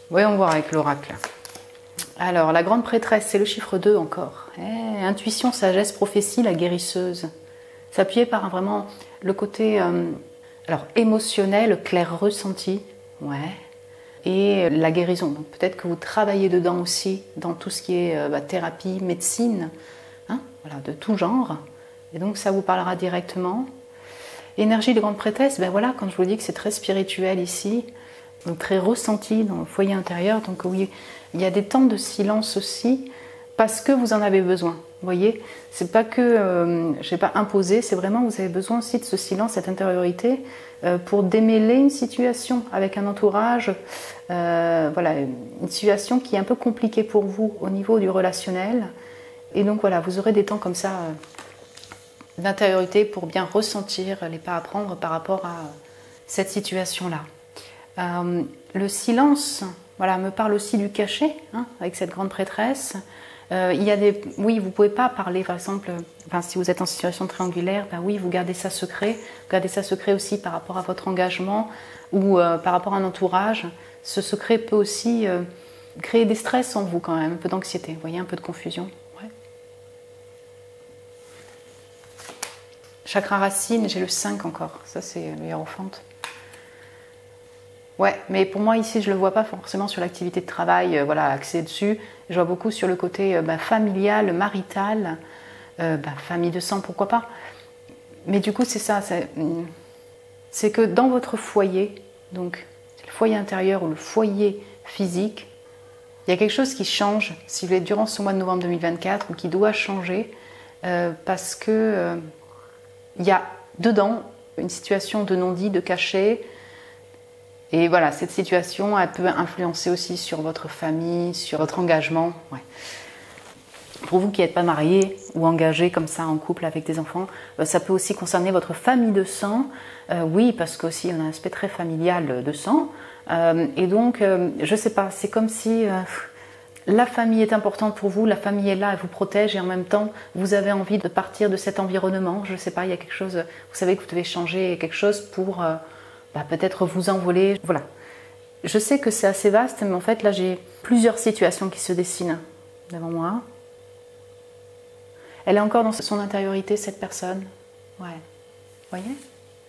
Voyons voir avec l'oracle. Alors, la grande prêtresse, c'est le chiffre 2 encore. Intuition, sagesse, prophétie, la guérisseuse. S'appuyer par vraiment le côté... Alors, émotionnel, clair ressenti, ouais. Et la guérison. Donc, peut-être que vous travaillez dedans aussi, dans tout ce qui est thérapie, médecine, hein, voilà, de tout genre. Et donc, ça vous parlera directement. Énergie de grande prêtresse, ben voilà, quand je vous dis que c'est très spirituel ici, donc très ressenti dans le foyer intérieur. Donc, oui, il y a des temps de silence aussi, parce que vous en avez besoin. Vous voyez, c'est pas que je n'ai pas imposé, c'est vraiment vous avez besoin aussi de ce silence, cette intériorité pour démêler une situation avec un entourage, voilà, une situation qui est un peu compliquée pour vous au niveau du relationnel. Et donc voilà, vous aurez des temps comme ça d'intériorité pour bien ressentir les pas à prendre par rapport à cette situation-là. Le silence, voilà, me parle aussi du cachet, hein, avec cette grande prêtresse. Il y a des... Oui, vous ne pouvez pas parler, par exemple, si vous êtes en situation triangulaire, ben oui, vous gardez ça secret. Vous gardez ça secret aussi par rapport à votre engagement ou par rapport à un entourage. Ce secret peut aussi créer des stress en vous quand même, un peu d'anxiété, vous voyez, un peu de confusion. Ouais. Chakra racine, j'ai le 5 encore. Ça, c'est le hiérophante. Ouais, mais pour moi ici je ne le vois pas forcément sur l'activité de travail, voilà, axé dessus. Je vois beaucoup sur le côté familial, marital, famille de sang, pourquoi pas. Mais du coup c'est ça, c'est que dans votre foyer, donc le foyer intérieur ou le foyer physique, il y a quelque chose qui change, si vous voulez, durant ce mois de novembre 2024, ou qui doit changer, parce que il y a dedans une situation de non-dit, de cachet. Et voilà, cette situation, elle peut influencer aussi sur votre famille, sur votre engagement. Ouais. Pour vous qui n'êtes pas marié ou engagé comme ça en couple avec des enfants, ça peut aussi concerner votre famille de sang. Oui, parce qu'aussi on a un aspect très familial de sang. Et donc, je ne sais pas, c'est comme si la famille est importante pour vous, la famille est là, elle vous protège et en même temps, vous avez envie de partir de cet environnement. Je ne sais pas, il y a quelque chose, vous savez que vous devez changer quelque chose pour... peut-être vous envoler, voilà. Je sais que c'est assez vaste, mais en fait là j'ai plusieurs situations qui se dessinent devant moi. Elle est encore dans son intériorité, cette personne. Ouais. Vous voyez?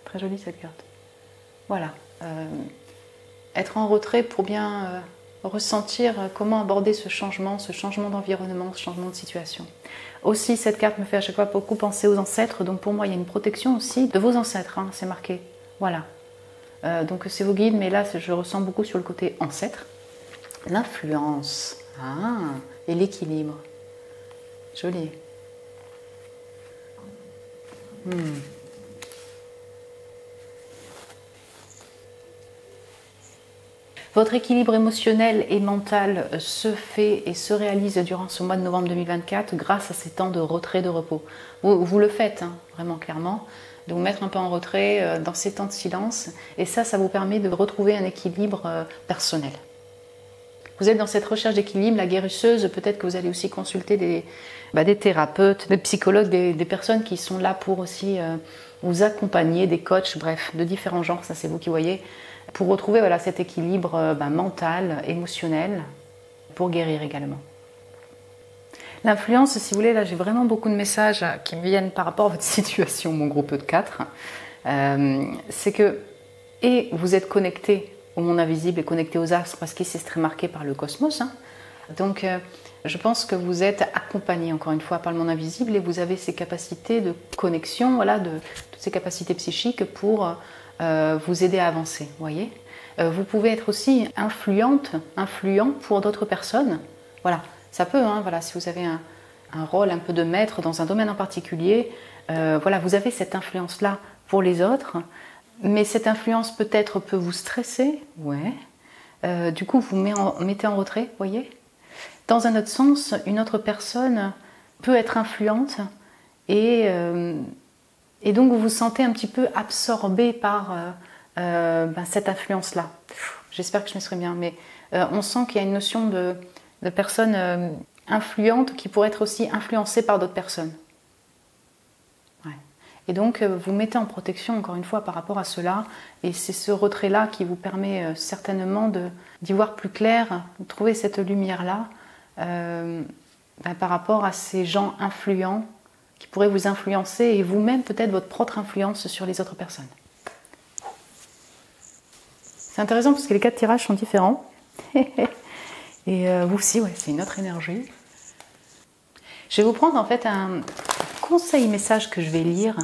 Très jolie cette carte. Voilà. Être en retrait pour bien ressentir comment aborder ce changement d'environnement, ce changement de situation. Aussi, cette carte me fait à chaque fois beaucoup penser aux ancêtres, donc pour moi il y a une protection aussi de vos ancêtres, hein, c'est marqué. Voilà. Donc c'est vos guides, mais là je ressens beaucoup sur le côté ancêtre. L'influence et l'équilibre. Joli. Votre équilibre émotionnel et mental se fait et se réalise durant ce mois de novembre 2024 grâce à ces temps de retrait, de repos. Vous le faites, hein, vraiment clairement. De vous mettre un peu en retrait dans ces temps de silence. Et ça vous permet de retrouver un équilibre personnel. Vous êtes dans cette recherche d'équilibre, la guérisseuse, peut-être que vous allez aussi consulter des thérapeutes, des psychologues, des personnes qui sont là pour aussi vous accompagner, des coachs, bref, de différents genres, ça c'est vous qui voyez, pour retrouver voilà, cet équilibre mental, émotionnel, pour guérir également. L'influence, si vous voulez, là j'ai vraiment beaucoup de messages qui me viennent par rapport à votre situation, mon groupe de 4. C'est que, et vous êtes connecté au monde invisible et connecté aux astres, parce qu'ici c'est très marqué par le cosmos. Donc je pense que vous êtes accompagné encore une fois par le monde invisible et vous avez ces capacités de connexion, voilà, toutes ces capacités psychiques pour vous aider à avancer, voyez. Vous pouvez être aussi influent pour d'autres personnes. Voilà, ça peut, voilà, si vous avez un rôle un peu de maître dans un domaine en particulier, voilà, vous avez cette influence-là pour les autres, mais cette influence peut-être peut vous stresser, ouais. Du coup, vous mettez en retrait, voyez. Dans un autre sens, une autre personne peut être influente et donc vous vous sentez un petit peu absorbé par cette influence-là. J'espère que je m'exprime bien, mais on sent qu'il y a une notion de personne influente qui pourrait être aussi influencée par d'autres personnes. Ouais. Et donc vous mettez en protection encore une fois par rapport à cela, et c'est ce retrait-là qui vous permet certainement d'y voir plus clair, de trouver cette lumière-là par rapport à ces gens influents qui pourraient vous influencer et vous-même peut-être votre propre influence sur les autres personnes. C'est intéressant parce que les 4 tirages sont différents. Et vous aussi, ouais, c'est une autre énergie. Je vais vous prendre en fait un conseil message que je vais lire.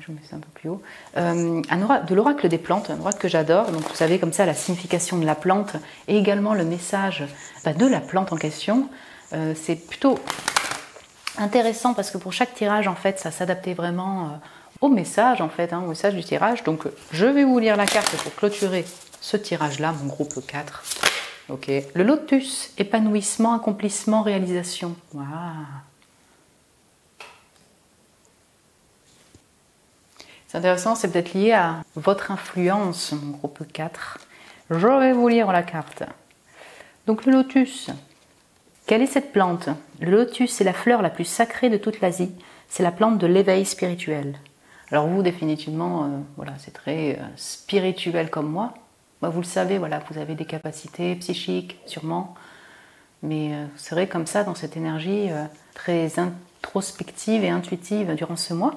Je vous mets ça un peu plus haut. De l'oracle des plantes, un oracle que j'adore. Donc vous savez comme ça la signification de la plante et également le message de la plante en question. C'est plutôt intéressant parce que pour chaque tirage en fait ça s'adaptait vraiment au message en fait, au message du tirage. Donc je vais vous lire la carte pour clôturer ce tirage là, mon groupe 4. Ok. Le lotus, épanouissement, accomplissement, réalisation. Waouh. C'est intéressant, c'est peut-être lié à votre influence, mon groupe 4. Je vais vous lire la carte. Donc le lotus. Quelle est cette plante? Le lotus est la fleur la plus sacrée de toute l'Asie. C'est la plante de l'éveil spirituel. Alors vous, définitivement, voilà, c'est très spirituel comme moi. Vous le savez, voilà, vous avez des capacités psychiques, sûrement. Mais vous serez comme ça, dans cette énergie très introspective et intuitive durant ce mois.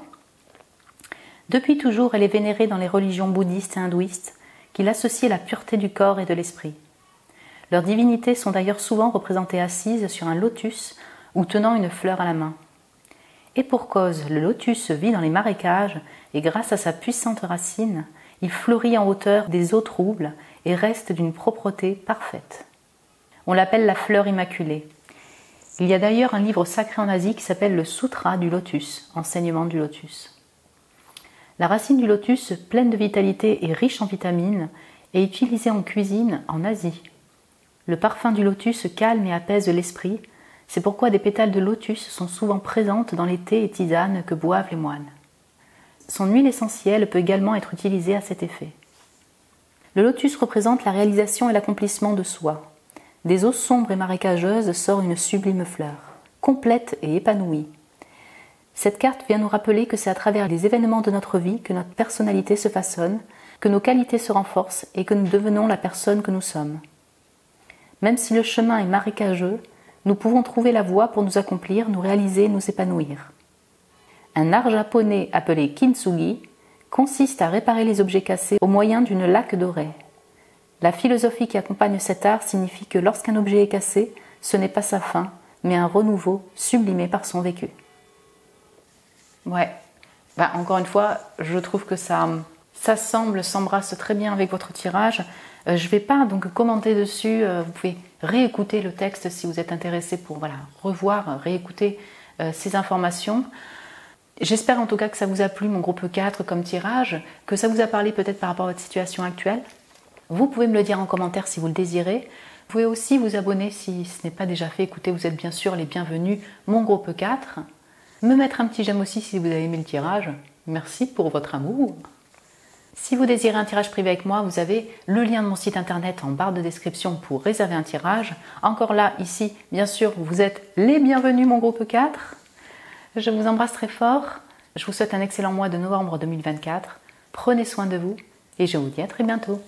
Depuis toujours, elle est vénérée dans les religions bouddhistes et hindouistes qui l'associent à la pureté du corps et de l'esprit. Leurs divinités sont d'ailleurs souvent représentées assises sur un lotus ou tenant une fleur à la main. Et pour cause, le lotus vit dans les marécages et grâce à sa puissante racine, il fleurit en hauteur des eaux troubles et reste d'une propreté parfaite. On l'appelle la fleur immaculée. Il y a d'ailleurs un livre sacré en Asie qui s'appelle le Sutra du lotus, enseignement du lotus. La racine du lotus, pleine de vitalité et riche en vitamines, est utilisée en cuisine en Asie. Le parfum du lotus calme et apaise l'esprit, c'est pourquoi des pétales de lotus sont souvent présentes dans les thés et tisanes que boivent les moines. Son huile essentielle peut également être utilisée à cet effet. Le lotus représente la réalisation et l'accomplissement de soi. Des eaux sombres et marécageuses sort une sublime fleur, complète et épanouie. Cette carte vient nous rappeler que c'est à travers les événements de notre vie que notre personnalité se façonne, que nos qualités se renforcent et que nous devenons la personne que nous sommes. Même si le chemin est marécageux, nous pouvons trouver la voie pour nous accomplir, nous réaliser, nous épanouir. Un art japonais appelé kintsugi consiste à réparer les objets cassés au moyen d'une laque dorée. La philosophie qui accompagne cet art signifie que lorsqu'un objet est cassé, ce n'est pas sa fin, mais un renouveau sublimé par son vécu. Ouais, encore une fois, je trouve que ça s'embrasse très bien avec votre tirage. Je ne vais pas donc commenter dessus, vous pouvez réécouter le texte si vous êtes intéressé pour revoir, réécouter ces informations. J'espère en tout cas que ça vous a plu, mon groupe 4 comme tirage, que ça vous a parlé peut-être par rapport à votre situation actuelle. Vous pouvez me le dire en commentaire si vous le désirez. Vous pouvez aussi vous abonner si ce n'est pas déjà fait. Écoutez, vous êtes bien sûr les bienvenus, mon groupe 4. Me mettre un petit j'aime aussi si vous avez aimé le tirage. Merci pour votre amour. Si vous désirez un tirage privé avec moi, vous avez le lien de mon site internet en barre de description pour réserver un tirage. Encore là, ici, bien sûr, vous êtes les bienvenus, mon groupe 4. Je vous embrasse très fort. Je vous souhaite un excellent mois de novembre 2024. Prenez soin de vous et je vous dis à très bientôt.